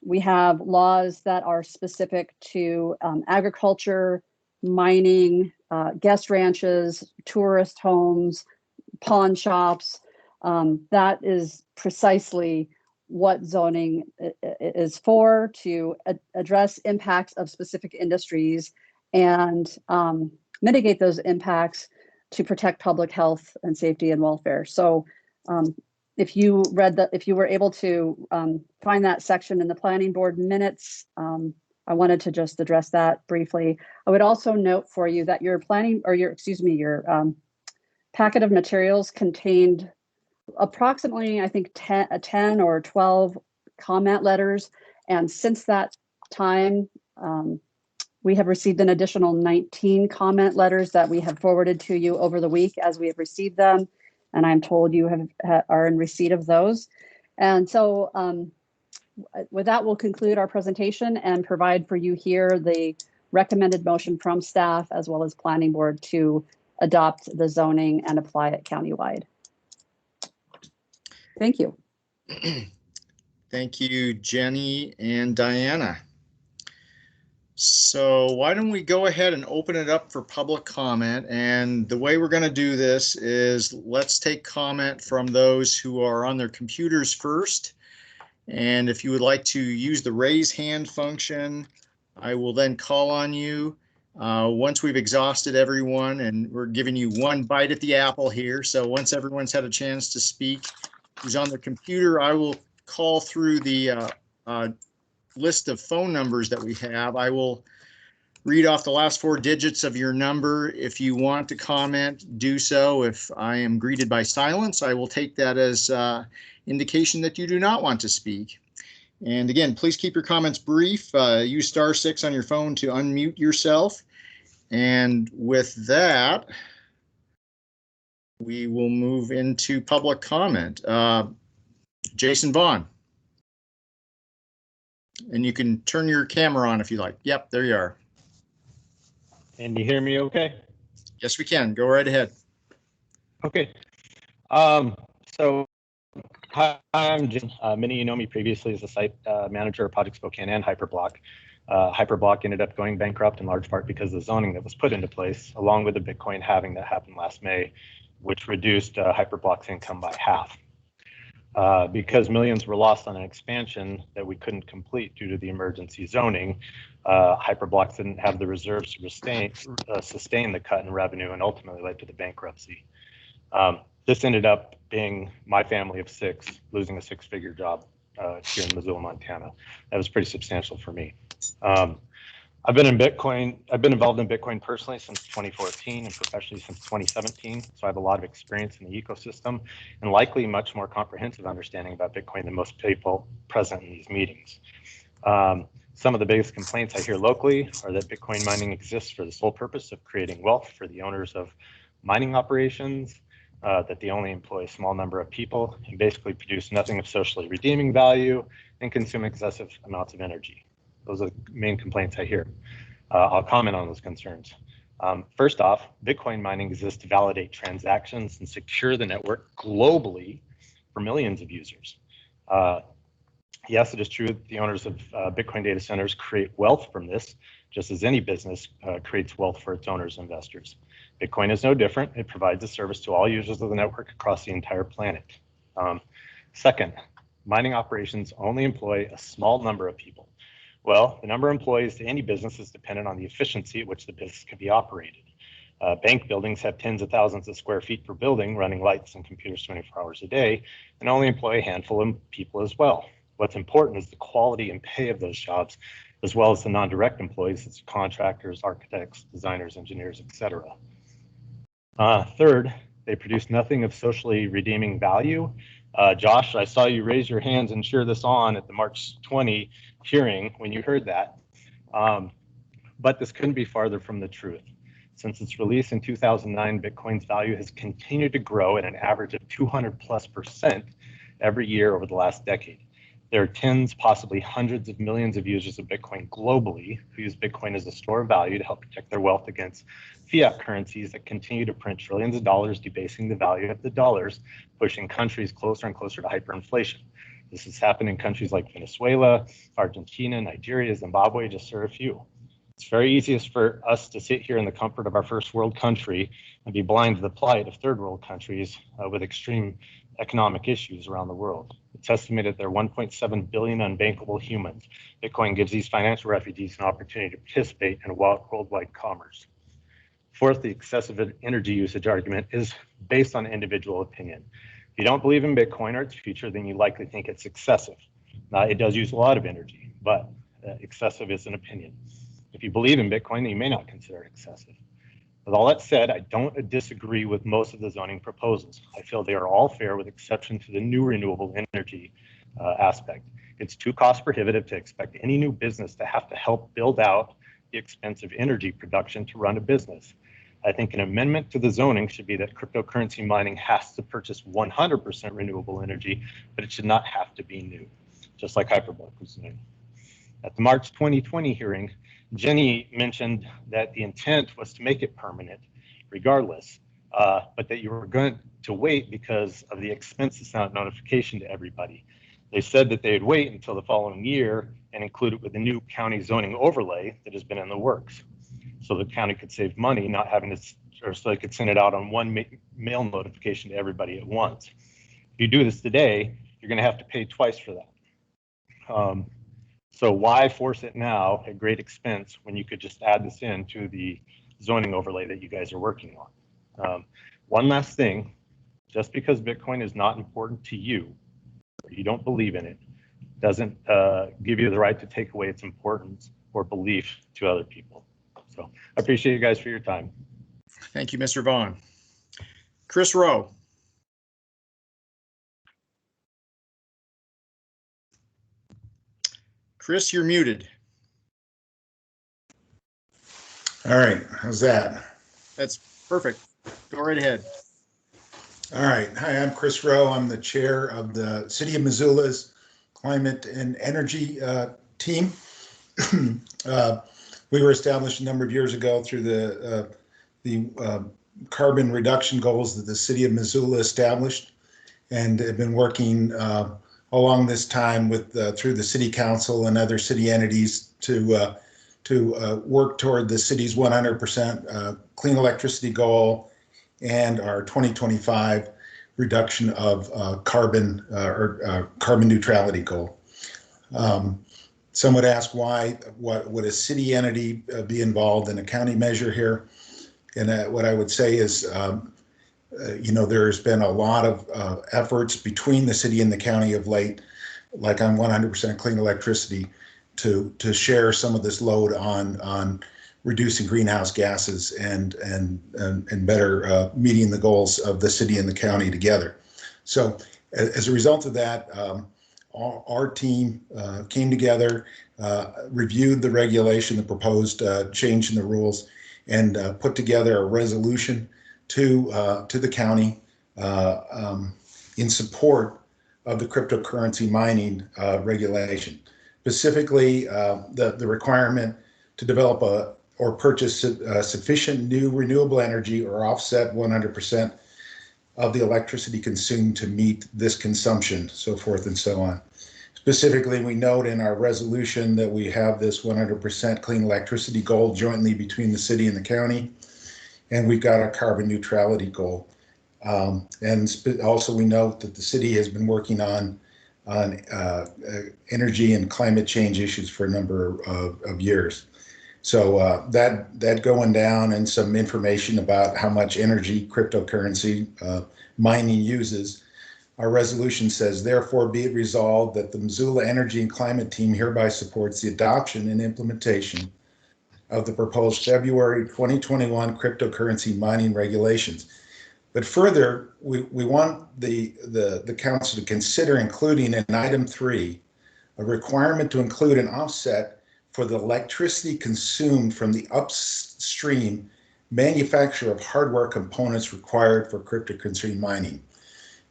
We have laws that are specific to agriculture, mining, guest ranches, tourist homes, pawn shops. That is precisely what zoning is for, to address impacts of specific industries and mitigate those impacts to protect public health and safety and welfare. So if you were able to find that section in the planning board minutes, I wanted to just address that briefly. I would also note for you that your packet of materials contained approximately, I think, 10 or 12 comment letters. And since that time, we have received an additional 19 comment letters that we have forwarded to you over the week as we have received them. And I'm told you are in receipt of those. And so with that, we'll conclude our presentation and provide for you here the recommended motion from staff as well as planning board to adopt the zoning and apply it countywide. Thank you. Thank you, Jenny and Diana. So why don't we go ahead and open it up for public comment? And the way we're going to do this is let's take comment from those who are on their computers first. And if you would like to use the raise hand function, I will then call on you. Once we've exhausted everyone, and we're giving you one bite at the apple here. So once everyone's had a chance to speak, who's on their computer, I will call through the list of phone numbers that we have. I will read off the last 4 digits of your number. If you want to comment, do so. If I am greeted by silence, I will take that as indication that you do not want to speak. And again, please keep your comments brief. Use *6 on your phone to unmute yourself. And with that, we will move into public comment. Jason Vaughn. And you can turn your camera on if you like. Yep, there you are. And you hear me okay? Yes, we can. Go right ahead. Okay. So hi, I'm Jim. Many of you know me previously as the site manager of Project Spokane and Hyperblock. Hyperblock ended up going bankrupt in large part because of the zoning that was put into place, along with the Bitcoin halving that happened last May, which reduced Hyperblock's income by half. Because millions were lost on an expansion that we couldn't complete due to the emergency zoning, Hyperblock didn't have the reserves to sustain the cut in revenue and ultimately led to the bankruptcy. This ended up being my family of 6 losing a 6-figure job here in Missoula, Montana. That was pretty substantial for me. I've been involved in Bitcoin personally since 2014 and professionally since 2017. So I have a lot of experience in the ecosystem and likely much more comprehensive understanding about Bitcoin than most people present in these meetings. Some of the biggest complaints I hear locally are that Bitcoin mining exists for the sole purpose of creating wealth for the owners of mining operations, that they only employ a small number of people and basically produce nothing of socially redeeming value and consume excessive amounts of energy. Those are the main complaints I hear. I'll comment on those concerns. First off, Bitcoin mining exists to validate transactions and secure the network globally for millions of users. Yes, it is true that the owners of Bitcoin data centers create wealth from this, just as any business creates wealth for its owners and investors. Bitcoin is no different. It provides a service to all users of the network across the entire planet. Second, mining operations only employ a small number of people. Well, the number of employees to any business is dependent on the efficiency at which the business can be operated. Bank buildings have tens of thousands of square feet per building, running lights and computers 24 hours a day, and only employ a handful of people as well. What's important is the quality and pay of those jobs, as well as the non-direct employees, such as contractors, architects, designers, engineers, etc. Third, they produce nothing of socially redeeming value. Josh, I saw you raise your hands and cheer this on at the March 20 hearing when you heard that. But this couldn't be farther from the truth. Since its release in 2009, Bitcoin's value has continued to grow at an average of 200+% every year over the last decade. There are tens, possibly hundreds of millions of users of Bitcoin globally who use Bitcoin as a store of value to help protect their wealth against fiat currencies that continue to print trillions of dollars, debasing the value of the dollars, pushing countries closer and closer to hyperinflation. This has happened in countries like Venezuela, Argentina, Nigeria, Zimbabwe, just to name a few. It's very easiest for us to sit here in the comfort of our first world country and be blind to the plight of third world countries with extreme economic issues around the world. It's estimated there are 1.7 billion unbankable humans. Bitcoin gives these financial refugees an opportunity to participate in worldwide commerce. Fourth, the excessive energy usage argument is based on individual opinion. If you don't believe in Bitcoin or its future, then you likely think it's excessive. Now, it does use a lot of energy, but excessive is an opinion. If you believe in Bitcoin, then you may not consider it excessive. With all that said, I don't disagree with most of the zoning proposals. I feel they are all fair with exception to the new renewable energy aspect. It's too cost prohibitive to expect any new business to have to help build out the expensive energy production to run a business. I think an amendment to the zoning should be that cryptocurrency mining has to purchase 100% renewable energy, but it should not have to be new, just like Hyperblock was new. At the March 2020 hearing, Jenny mentioned that the intent was to make it permanent regardless, but that you were going to wait because of the expense of sound notification to everybody. They said that they would wait until the following year and include it with the new county zoning overlay that has been in the works. So the county could save money, not having to, or so they could send it out on one mail notification to everybody at once. If you do this today, you're going to have to pay twice for that. So why force it now at great expense when you could just add this in to the zoning overlay that you guys are working on? One last thing, just because Bitcoin is not important to you, or you don't believe in it, doesn't give you the right to take away its importance or belief to other people. So I appreciate you guys for your time. Thank you, Mr. Vaughn. Chris Rowe. Chris, you're muted. All right, how's that? That's perfect. Go right ahead. All right, hi, I'm Chris Rowe. I'm the chair of the City of Missoula's Climate and Energy team. We were established a number of years ago through the carbon reduction goals that the City of Missoula established, and have been working along this time with through the City Council and other city entities to work toward the city's 100% clean electricity goal and our 2025 reduction of carbon carbon neutrality goal. Some would ask why would a city entity be involved in a county measure here? And what I would say is, you know, there's been a lot of efforts between the city and the county of late, like on 100% clean electricity, to share some of this load on reducing greenhouse gases and better meeting the goals of the city and the county together. So as a result of that, our team came together, reviewed the regulation, the proposed change in the rules, and put together a resolution to the county in support of the cryptocurrency mining regulation. Specifically, the requirement to develop or purchase sufficient new renewable energy or offset 100% of the electricity consumed to meet this consumption, so forth and so on. Specifically, we note in our resolution that we have this 100% clean electricity goal jointly between the city and the county, and we've got a carbon neutrality goal. Also we note that the city has been working on energy and climate change issues for a number of years. So that going down, and some information about how much energy cryptocurrency mining uses. Our resolution says, therefore be it resolved that the Missoula Energy and Climate Team hereby supports the adoption and implementation of the proposed February 2021 cryptocurrency mining regulations. But further, we want the council to consider including in item 3 a requirement to include an offset for the electricity consumed from the upstream manufacture of hardware components required for cryptocurrency mining.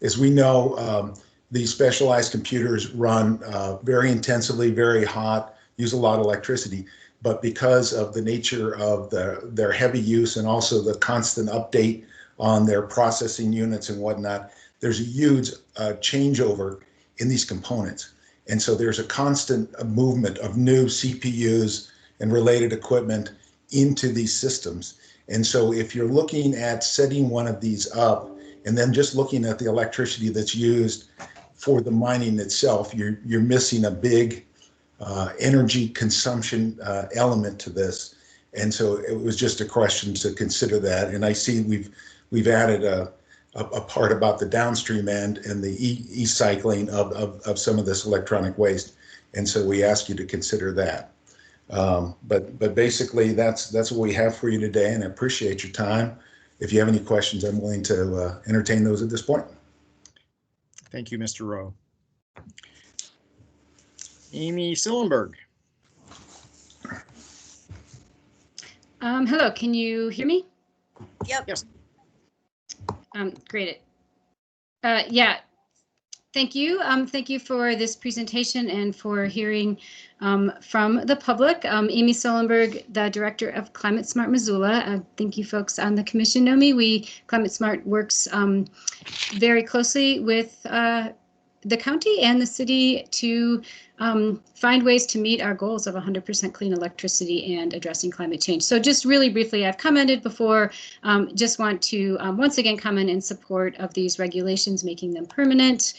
As we know, these specialized computers run very intensively, very hot, use a lot of electricity, but because of the nature of their heavy use and also the constant update on their processing units and whatnot, there's a huge changeover in these components. And so there's a constant movement of new CPUs and related equipment into these systems. And so if you're looking at setting one of these up and then just looking at the electricity that's used for the mining itself, you're missing a big energy consumption element to this. And so it was just a question to consider that. And I see we've added a part about the downstream end and the e-cycling of some of this electronic waste. And so we ask you to consider that. But basically that's what we have for you today, and I appreciate your time. If you have any questions, I'm willing to entertain those at this point. Thank you, Mr. Rowe. Amy Sillenberg. Hello, can you hear me? Yep. Yes. Great. Yeah, thank you. Thank you for this presentation and for hearing from the public. Amy Sillenberg, the Director of Climate Smart Missoula. Thank you folks on the commission know me. Climate Smart works very closely with the county and the city to find ways to meet our goals of 100% clean electricity and addressing climate change. So just really briefly, I've commented before, just want to once again comment in support of these regulations, making them permanent.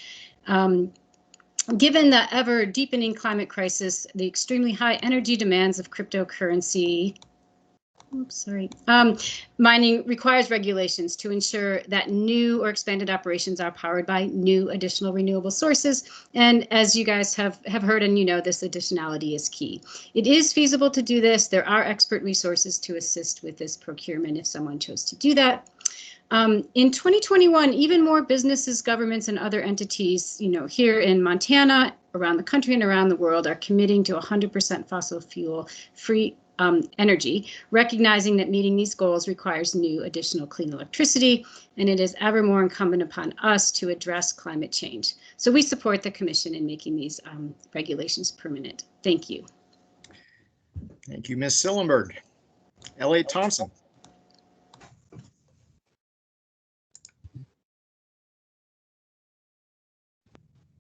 Given the ever deepening climate crisis, the extremely high energy demands of cryptocurrency, mining requires regulations to ensure that new or expanded operations are powered by new additional renewable sources. And as you guys have heard, and you know, this additionality is key. It is feasible to do this. There are expert resources to assist with this procurement if someone chose to do that. In 2021, even more businesses, governments, and other entities, you know, here in Montana, around the country and around the world are committing to 100% fossil fuel free energy, recognizing that meeting these goals requires new additional clean electricity, and it is ever more incumbent upon us to address climate change. So we support the commission in making these regulations permanent. Thank you. Thank you, Ms. Sillenberg. Elliot Thompson.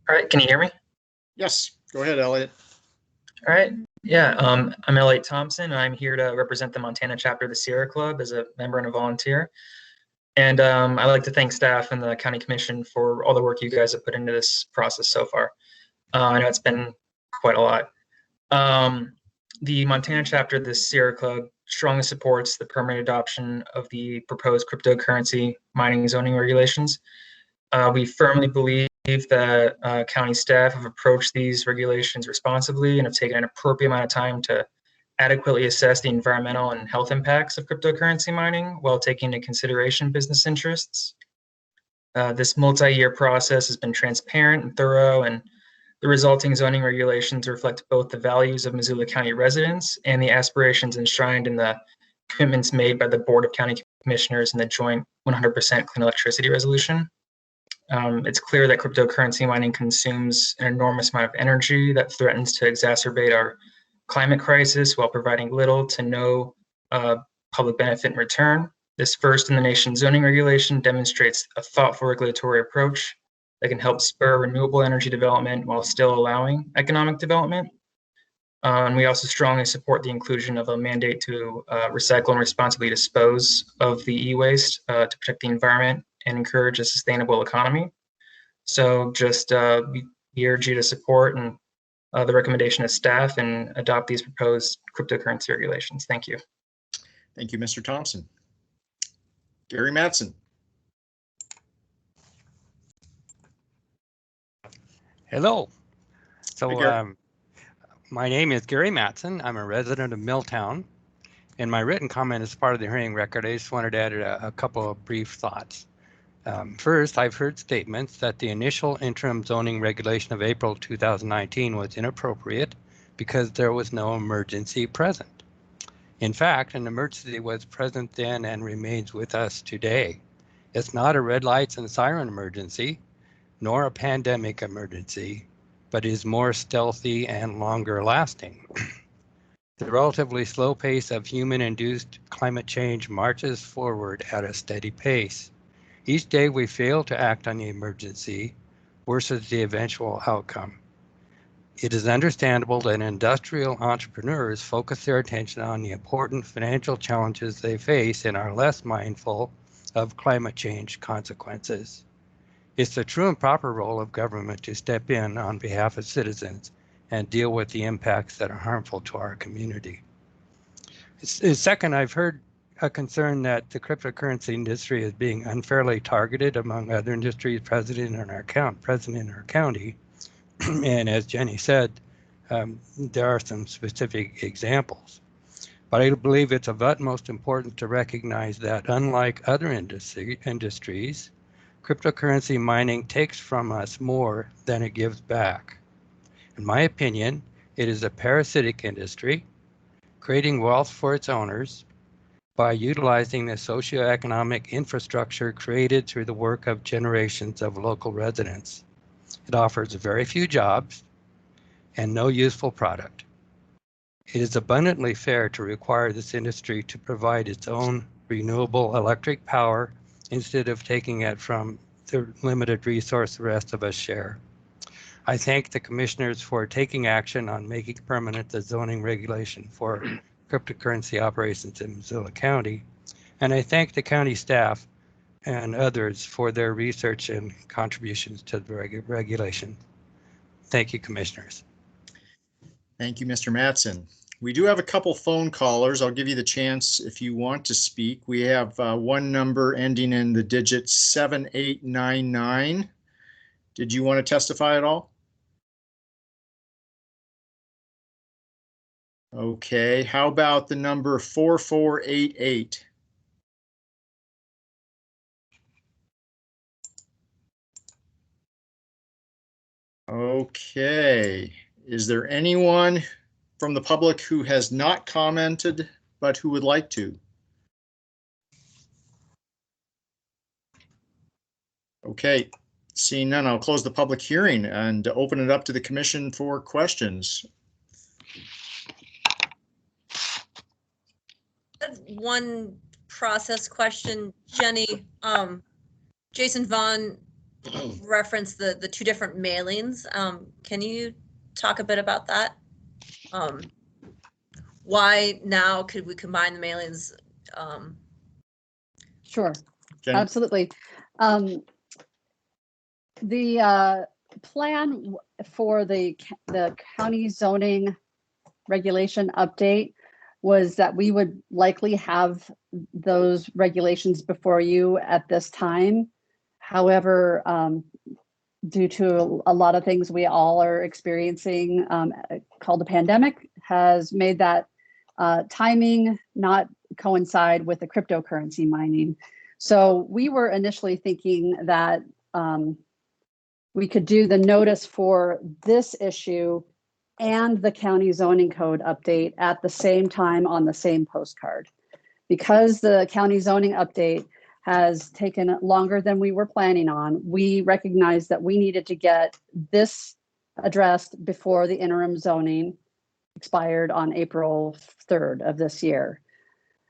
All right, can you hear me? Yes, go ahead, Elliot. All right, yeah, I'm Elliot Thompson, and I'm here to represent the Montana chapter of the Sierra Club as a member and a volunteer. And I'd like to thank staff and the County Commission for all the work you guys have put into this process so far. I know it's been quite a lot. The Montana chapter of the Sierra Club strongly supports the permanent adoption of the proposed cryptocurrency mining zoning regulations. We firmly believe that county staff have approached these regulations responsibly and have taken an appropriate amount of time to adequately assess the environmental and health impacts of cryptocurrency mining while taking into consideration business interests. This multi-year process has been transparent and thorough, and the resulting zoning regulations reflect both the values of Missoula County residents and the aspirations enshrined in the commitments made by the Board of County Commissioners in the joint 100% clean electricity resolution. It's clear that cryptocurrency mining consumes an enormous amount of energy that threatens to exacerbate our climate crisis while providing little to no public benefit in return. This first in the nation zoning regulation demonstrates a thoughtful regulatory approach that can help spur renewable energy development while still allowing economic development. And we also strongly support the inclusion of a mandate to recycle and responsibly dispose of the e-waste to protect the environment and encourage a sustainable economy. So just we urge you to support and the recommendation of staff and adopt these proposed cryptocurrency regulations. Thank you. Thank you, Mr. Thompson. Gary Mattson. Hello. So Hi, Gary. my name is Gary Mattson. I'm a resident of Milltown. And my written comment is part of the hearing record. I just wanted to add a couple of brief thoughts. First, I've heard statements that the initial interim zoning regulation of April 2019 was inappropriate because there was no emergency present. In fact, an emergency was present then and remains with us today. It's not a red lights and siren emergency, nor a pandemic emergency, but is more stealthy and longer lasting. The relatively slow pace of human-induced climate change marches forward at a steady pace. Each day we fail to act on the emergency worsens the eventual outcome. It is understandable that industrial entrepreneurs focus their attention on the important financial challenges they face and are less mindful of climate change consequences. It's the true and proper role of government to step in on behalf of citizens and deal with the impacts that are harmful to our community. Second, I've heard a concern that the cryptocurrency industry is being unfairly targeted among other industries present in our county. And as Jenny said, there are some specific examples. But I believe it's of utmost importance to recognize that unlike other industries, cryptocurrency mining takes from us more than it gives back. In my opinion, it is a parasitic industry, creating wealth for its owners by utilizing the socioeconomic infrastructure created through the work of generations of local residents. It offers very few jobs and no useful product. It is abundantly fair to require this industry to provide its own renewable electric power instead of taking it from the limited resource the rest of us share. I thank the commissioners for taking action on making permanent the zoning regulation for cryptocurrency operations in Missoula County. And I thank the county staff and others for their research and contributions to the regulation. Thank you, commissioners. Thank you, Mr. Mattson. We do have a couple phone callers. I'll give you the chance if you want to speak. We have one number ending in the digit 7899. Did you want to testify at all? Okay, how about the number 4488? Okay, is there anyone from the public who has not commented but who would like to? Okay, seeing none, I'll close the public hearing and open it up to the commission for questions. One process question, Jenny. Jason Vaughn referenced the two different mailings. Can you talk a bit about that? Why now could we combine the mailings? Sure, Jenny? absolutely. The plan for the county zoning regulation update was that we would likely have those regulations before you at this time. However, due to a lot of things we all are experiencing called the pandemic has made that timing not coincide with the cryptocurrency mining. So we were initially thinking that we could do the notice for this issue and the county zoning code update at the same time on the same postcard. Because the county zoning update has taken longer than we were planning on. We recognized that we needed to get this addressed before the interim zoning expired on April 3rd of this year.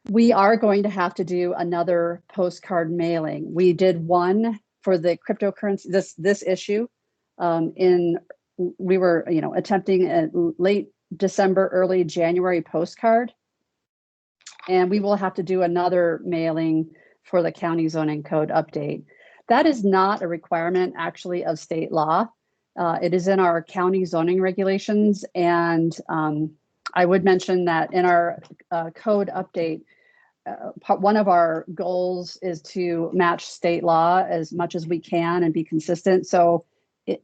We are going to have to do another postcard mailing. We did one for the cryptocurrency, this issue. We were, attempting a late December, early January postcard. And we will have to do another mailing for the county zoning code update. That is not a requirement actually of state law. It is in our county zoning regulations. And I would mention that in our code update, one of our goals is to match state law as much as we can and be consistent. So when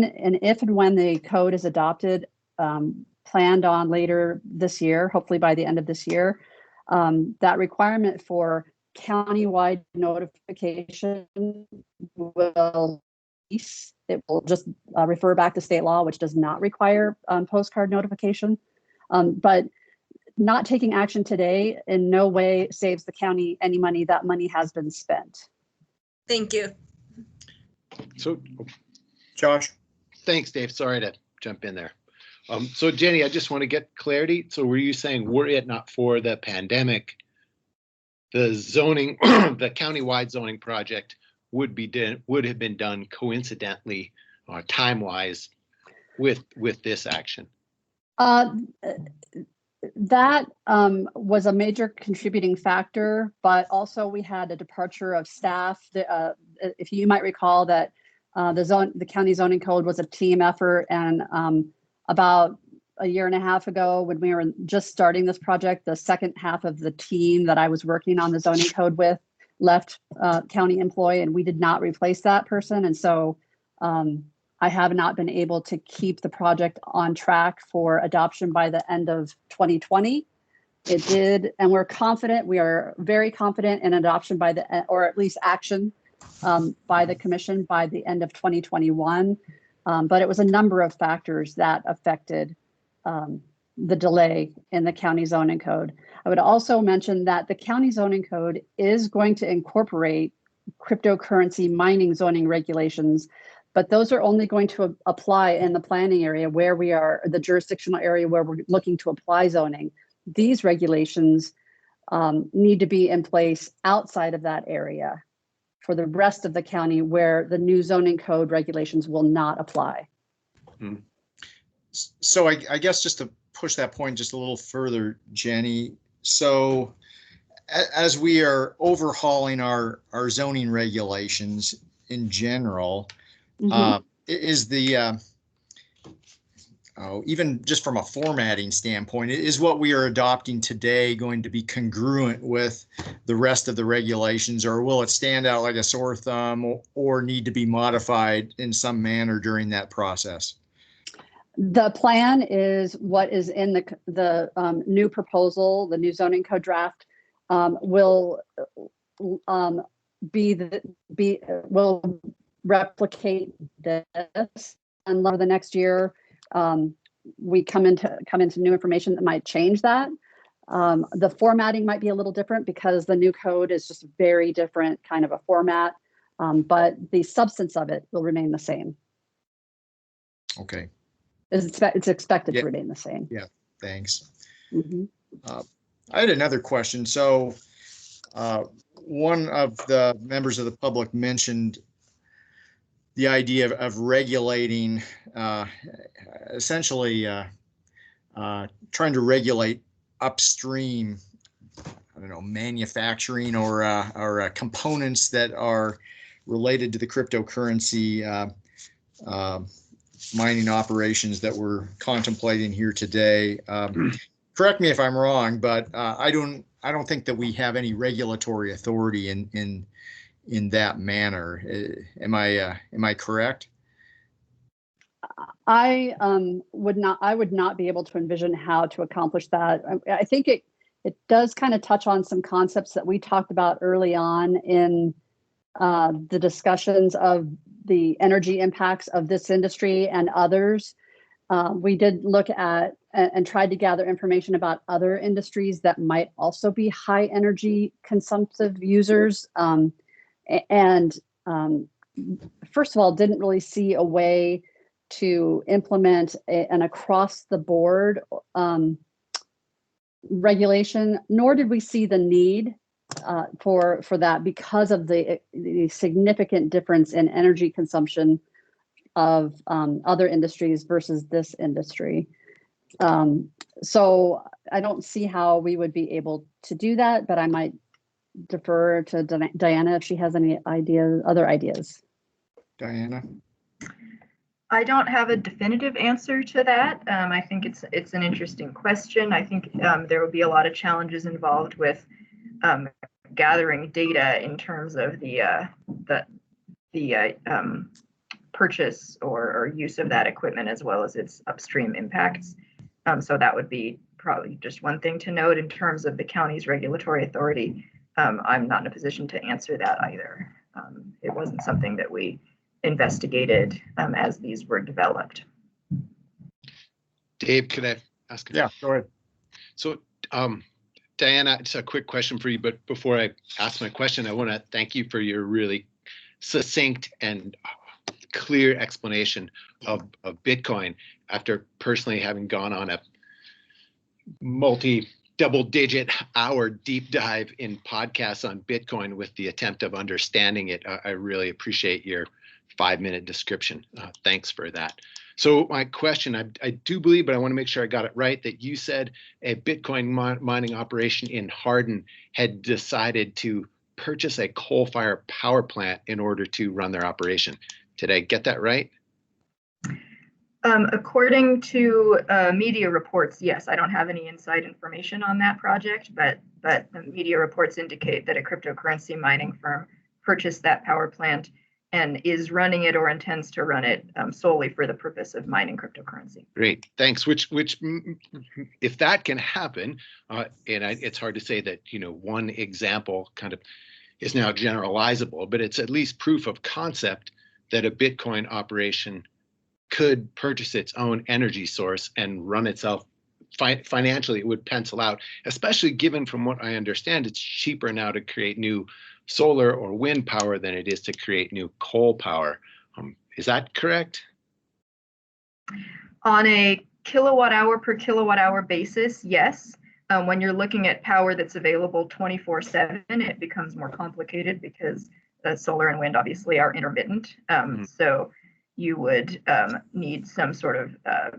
and if and when the code is adopted, planned on later this year, hopefully by the end of this year, that requirement for countywide notification will cease. It will just refer back to state law, which does not require postcard notification. But not taking action today in no way saves the county any money. That money has been spent. Thank you. So, Josh. Thanks, Dave. Sorry to jump in there. So Jenny, I just want to get clarity. So were you saying, were it not for the pandemic, the zoning, the countywide zoning project would have been done coincidentally or time-wise with this action? That was a major contributing factor, but also we had a departure of staff. If you might recall that the county zoning code was a team effort, and about a year and a half ago, when we were just starting this project, the second half of the team that I was working on the zoning code with left county employee, and we did not replace that person. And so I have not been able to keep the project on track for adoption by the end of 2020. It did, and we're confident, we are very confident in adoption by or at least action by the commission by the end of 2021. But it was a number of factors that affected the delay in the county zoning code. I would also mention that the county zoning code is going to incorporate cryptocurrency mining zoning regulations, but those are only going to apply in the planning area where we are, the jurisdictional area where we're looking to apply zoning. These regulations need to be in place outside of that area for the rest of the county where the new zoning code regulations will not apply. So I guess just to push that point just a little further, Jenny, so as we are overhauling our zoning regulations in general, is the even just from a formatting standpoint, is what we are adopting today going to be congruent with the rest of the regulations, or will it stand out like a sore thumb or need to be modified in some manner during that process? The plan is what is in the new proposal, the new zoning code draft, will replicate this, and over the next year we come into new information that might change that. The formatting might be a little different because the new code is just a very different kind of a format, but the substance of it will remain the same. Okay. It's expected to remain the same. Yeah, thanks. I had another question. So one of the members of the public mentioned the idea of regulating, essentially trying to regulate upstream, I don't know, manufacturing or components that are related to the cryptocurrency mining operations that we're contemplating here today. Correct me if I'm wrong, but I don't think that we have any regulatory authority in that manner. Am I correct? I would not be able to envision how to accomplish that. I think it does kind of touch on some concepts that we talked about early on in the discussions of the energy impacts of this industry and others. We did look at and tried to gather information about other industries that might also be high energy consumptive users. First of all, didn't really see a way to implement an across the board regulation, nor did we see the need for that because of the significant difference in energy consumption of other industries versus this industry. So I don't see how we would be able to do that, but I might defer to Diana if she has any other ideas. Diana? I don't have a definitive answer to that. I think it's an interesting question. I think there will be a lot of challenges involved with gathering data in terms of the purchase or use of that equipment, as well as its upstream impacts. So that would be probably just one thing to note in terms of the county's regulatory authority. I'm not in a position to answer that either. It wasn't something that we investigated as these were developed. Dave, could I ask? Yeah, go ahead. So, Diana, just a quick question for you, but before I ask my question, I want to thank you for your really succinct and clear explanation of Bitcoin after personally having gone on a double-digit hour deep dive in podcasts on Bitcoin with the attempt of understanding it. I really appreciate your 5-minute description. Thanks for that. So my question, I do believe, but I want to make sure I got it right, that you said a Bitcoin mining operation in Hardin had decided to purchase a coal-fired power plant in order to run their operation. Did I get that right? According to media reports, yes. I don't have any inside information on that project, but the media reports indicate that a cryptocurrency mining firm purchased that power plant and is running it or intends to run it solely for the purpose of mining cryptocurrency. Great, thanks. Which, if that can happen, it's hard to say that one example kind of is now generalizable, but it's at least proof of concept that a Bitcoin operation could purchase its own energy source and run itself financially. It would pencil out, especially given from what I understand, it's cheaper now to create new solar or wind power than it is to create new coal power. Is that correct? On a kilowatt hour per kilowatt hour basis, yes. When you're looking at power that's available 24/7, it becomes more complicated because solar and wind obviously are intermittent. So you would need some sort of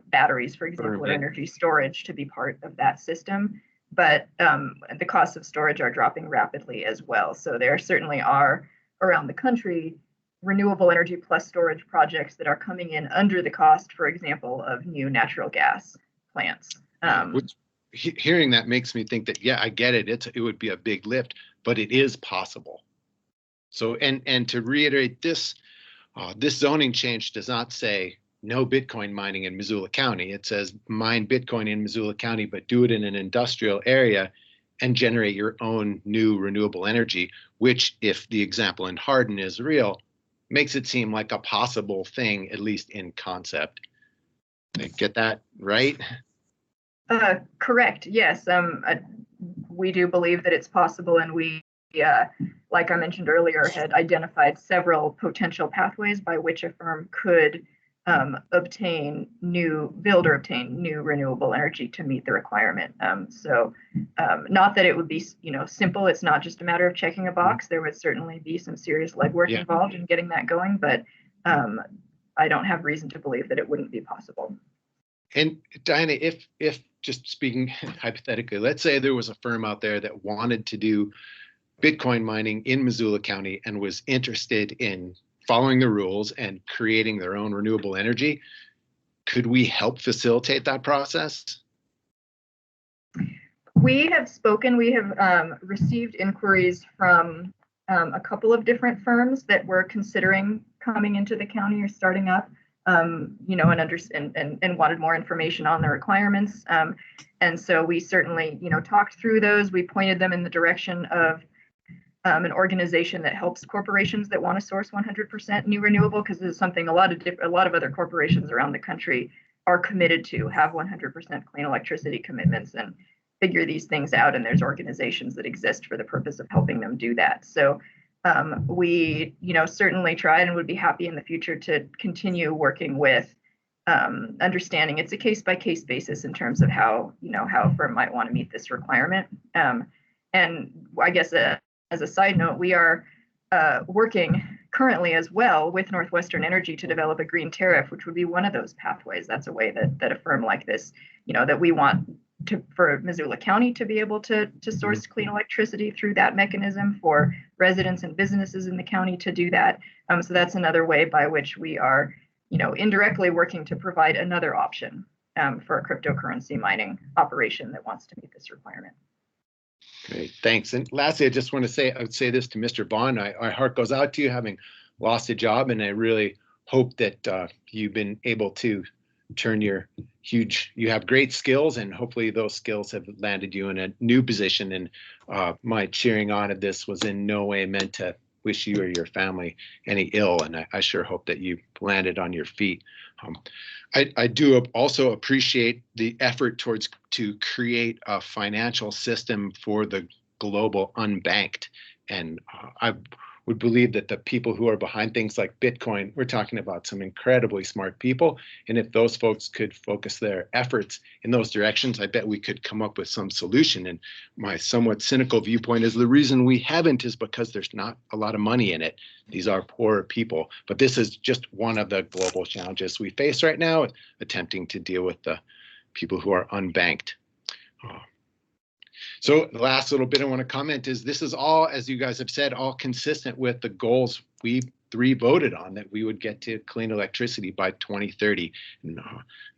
batteries, for example, or energy storage to be part of that system. But the costs of storage are dropping rapidly as well. So there certainly are around the country renewable energy plus storage projects that are coming in under the cost, for example, of new natural gas plants. Hearing that makes me think that, yeah, I get it. It would be a big lift, but it is possible. So, and to reiterate this, this zoning change does not say no Bitcoin mining in Missoula County. It says mine Bitcoin in Missoula County, but do it in an industrial area and generate your own new renewable energy, which, if the example in Hardin is real, makes it seem like a possible thing, at least in concept. Did I get that right? Correct. Yes. We do believe that it's possible, and we, like I mentioned earlier, had identified several potential pathways by which a firm could obtain new renewable energy to meet the requirement. So not that it would be, simple. It's not just a matter of checking a box. There would certainly be some serious legwork involved in getting that going, but I don't have reason to believe that it wouldn't be possible. And Diana, if just speaking hypothetically, let's say there was a firm out there that wanted to do Bitcoin mining in Missoula County and was interested in following the rules and creating their own renewable energy, could we help facilitate that process? We have received inquiries from a couple of different firms that were considering coming into the county or starting up, and wanted more information on the requirements. And so we certainly, talked through those. We pointed them in the direction of an organization that helps corporations that want to source 100% new renewable, because this is something a lot of other corporations around the country are committed to have 100% clean electricity commitments and figure these things out. And there's organizations that exist for the purpose of helping them do that. So we, certainly tried and would be happy in the future to continue working with understanding it's a case-by-case basis in terms of how a firm might want to meet this requirement. And I guess as a side note, we are working currently as well with Northwestern Energy to develop a green tariff, which would be one of those pathways. That's a way that a firm like this, that we want for Missoula County to be able to source clean electricity through that mechanism, for residents and businesses in the county to do that. So that's another way by which we are, indirectly working to provide another option for a cryptocurrency mining operation that wants to meet this requirement. Great, thanks. And lastly, I just want to say, I would say this to Mr. Bond. Our heart goes out to you having lost a job, and I really hope that you've been able to turn you have great skills, and hopefully those skills have landed you in a new position. And my cheering on of this was in no way meant to wish you or your family any ill, and I sure hope that you landed on your feet. I do also appreciate the effort to create a financial system for the global unbanked. And I would believe that the people who are behind things like Bitcoin, we're talking about some incredibly smart people. And if those folks could focus their efforts in those directions, I bet we could come up with some solution. And my somewhat cynical viewpoint is the reason we haven't is because there's not a lot of money in it. These are poorer people, but this is just one of the global challenges we face right now, attempting to deal with the people who are unbanked. So the last little bit I want to comment is this is all, as you guys have said, all consistent with the goals we three voted on, that we would get to clean electricity by 2030. And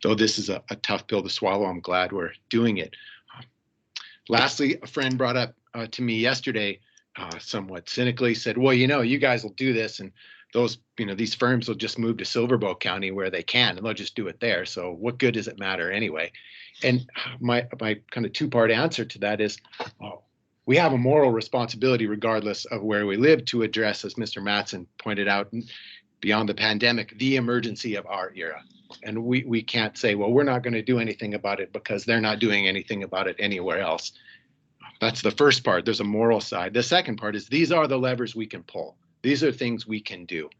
though this is a tough pill to swallow, I'm glad we're doing it. Lastly, a friend brought up to me yesterday, somewhat cynically, said, well, you guys will do this, and those, these firms will just move to Silverbow County where they can, and they'll just do it there. So what good does it matter anyway? And my kind of two-part answer to that is we have a moral responsibility, regardless of where we live, to address, as Mr. Mattson pointed out, beyond the pandemic, the emergency of our era. And we can't say, well, we're not going to do anything about it because they're not doing anything about it anywhere else. That's the first part. There's a moral side. The second part is these are the levers we can pull. These are things we can do.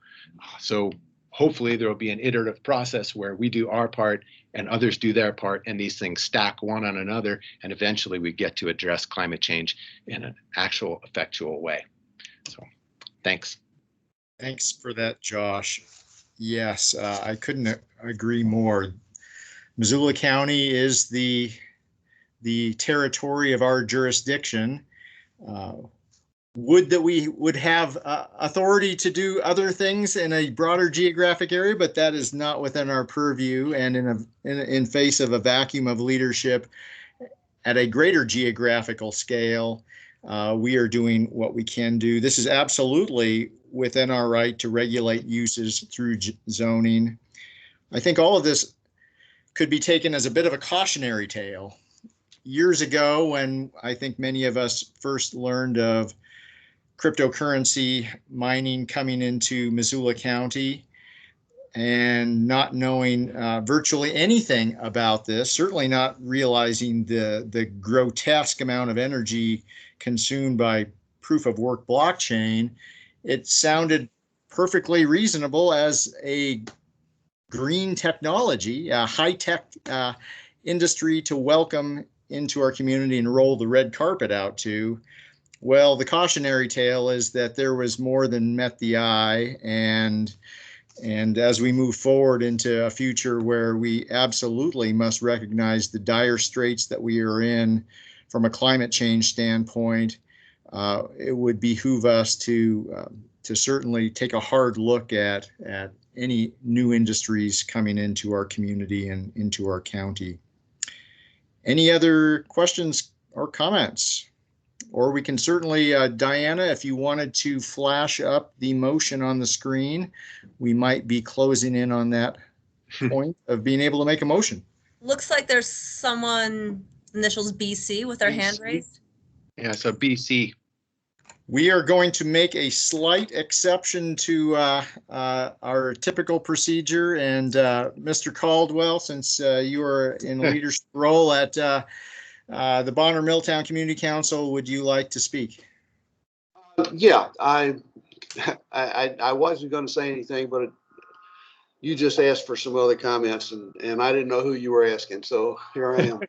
So hopefully there will be an iterative process where we do our part and others do their part, and these things stack one on another, and eventually we get to address climate change in an actual effectual way. So thanks. Thanks for that, Josh. Yes, I couldn't agree more. Missoula County is the territory of our jurisdiction. Would that we would have authority to do other things in a broader geographic area, but that is not within our purview. And in face of a vacuum of leadership at a greater geographical scale, we are doing what we can do. This is absolutely within our right to regulate uses through zoning. I think all of this could be taken as a bit of a cautionary tale. Years ago, when I think many of us first learned of cryptocurrency mining coming into Missoula County and not knowing virtually anything about this, certainly not realizing the grotesque amount of energy consumed by proof of work blockchain, it sounded perfectly reasonable as a green technology, a high-tech industry to welcome into our community and roll the red carpet out to. Well, the cautionary tale is that there was more than met the eye, and as we move forward into a future where we absolutely must recognize the dire straits that we are in from a climate change standpoint, it would behoove us to certainly take a hard look at any new industries coming into our community and into our county. Any other questions or comments? Or we can certainly, Diana, if you wanted to flash up the motion on the screen, we might be closing in on that point of being able to make a motion. Looks like there's someone initials BC with their hand raised. Yeah, so BC. We are going to make a slight exception to our typical procedure. And Mr. Caldwell, since you are in a leadership role at the Bonner Milltown Community Council, would you like to speak? Yeah, I wasn't going to say anything, but you just asked for some other comments, and I didn't know who you were asking, so here I am.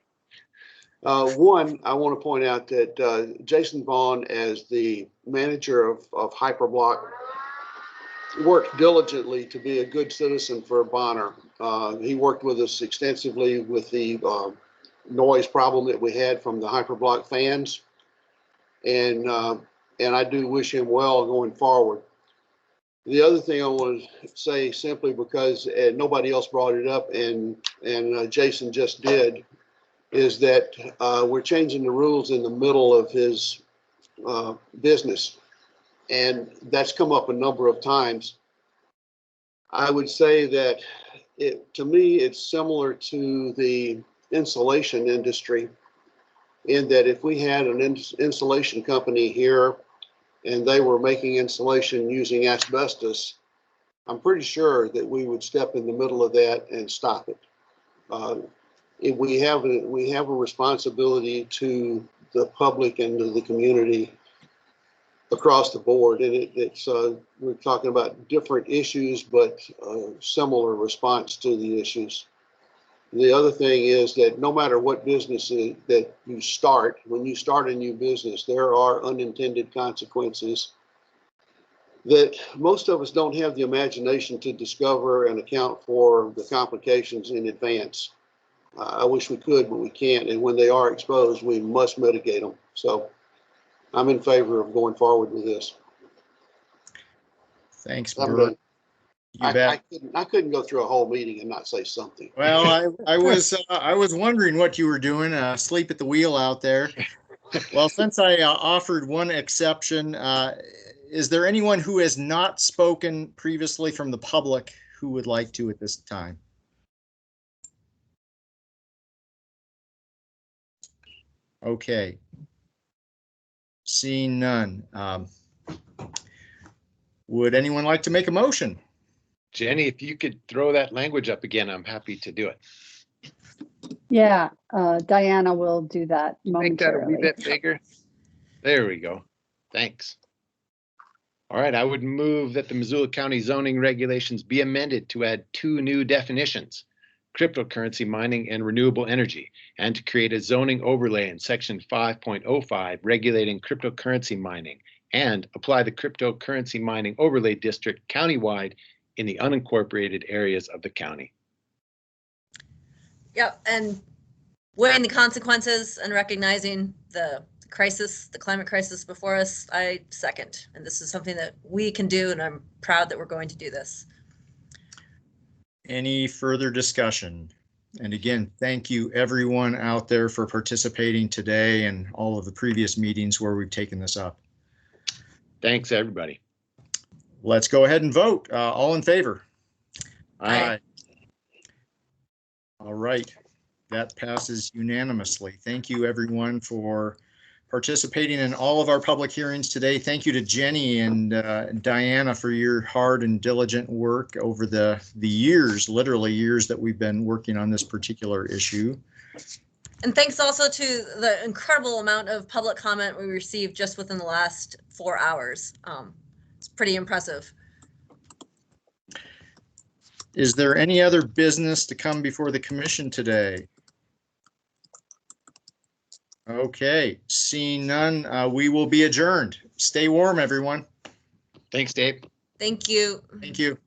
One, I want to point out that Jason Vaughn, as the manager of Hyperblock, worked diligently to be a good citizen for Bonner. He worked with us extensively with the noise problem that we had from the Hyperblock fans, and I do wish him well going forward. The other thing I want to say, simply because nobody else brought it up, and Jason just did, is that we're changing the rules in the middle of his business, and that's come up a number of times. I would say that to me, it's similar to the insulation industry, in that if we had an insulation company here and they were making insulation using asbestos, I'm pretty sure that we would step in the middle of that and stop it. We have a responsibility to the public and to the community across the board, and we're talking about different issues, but similar response to the issues. The other thing is that no matter what business that you start, when you start a new business, there are unintended consequences that most of us don't have the imagination to discover and account for the complications in advance. I wish we could, but we can't. And when they are exposed, we must mitigate them. So I'm in favor of going forward with this. Thanks, Bert. I couldn't go through a whole meeting and not say something. Well, I was wondering what you were doing, asleep at the wheel out there. Well, since I offered one exception, is there anyone who has not spoken previously from the public who would like to at this time? Okay. Seeing none. Would anyone like to make a motion? Jenny, if you could throw that language up again, I'm happy to do it. Yeah, Diana will do that momentarily. Make that a wee bit bigger. There we go. Thanks. All right, I would move that the Missoula County zoning regulations be amended to add 2 new definitions: cryptocurrency mining and renewable energy, and to create a zoning overlay in section 5.05 regulating cryptocurrency mining, and apply the cryptocurrency mining overlay district countywide in the unincorporated areas of the county. Yep, and weighing the consequences and recognizing the crisis, the climate crisis before us, I second. And this is something that we can do, and I'm proud that we're going to do this. Any further discussion? And again, thank you everyone out there for participating today and all of the previous meetings where we've taken this up. Thanks, everybody. Let's go ahead and vote. All in favor? Aye. All right, that passes unanimously. Thank you everyone for participating in all of our public hearings today. Thank you to Jenny and Diana for your hard and diligent work over the years, literally years, that we've been working on this particular issue. And thanks also to the incredible amount of public comment we received just within the last 4 hours. It's pretty impressive. Is there any other business to come before the commission today? Okay, seeing none, we will be adjourned. Stay warm, everyone. Thanks, Dave. Thank you. Thank you.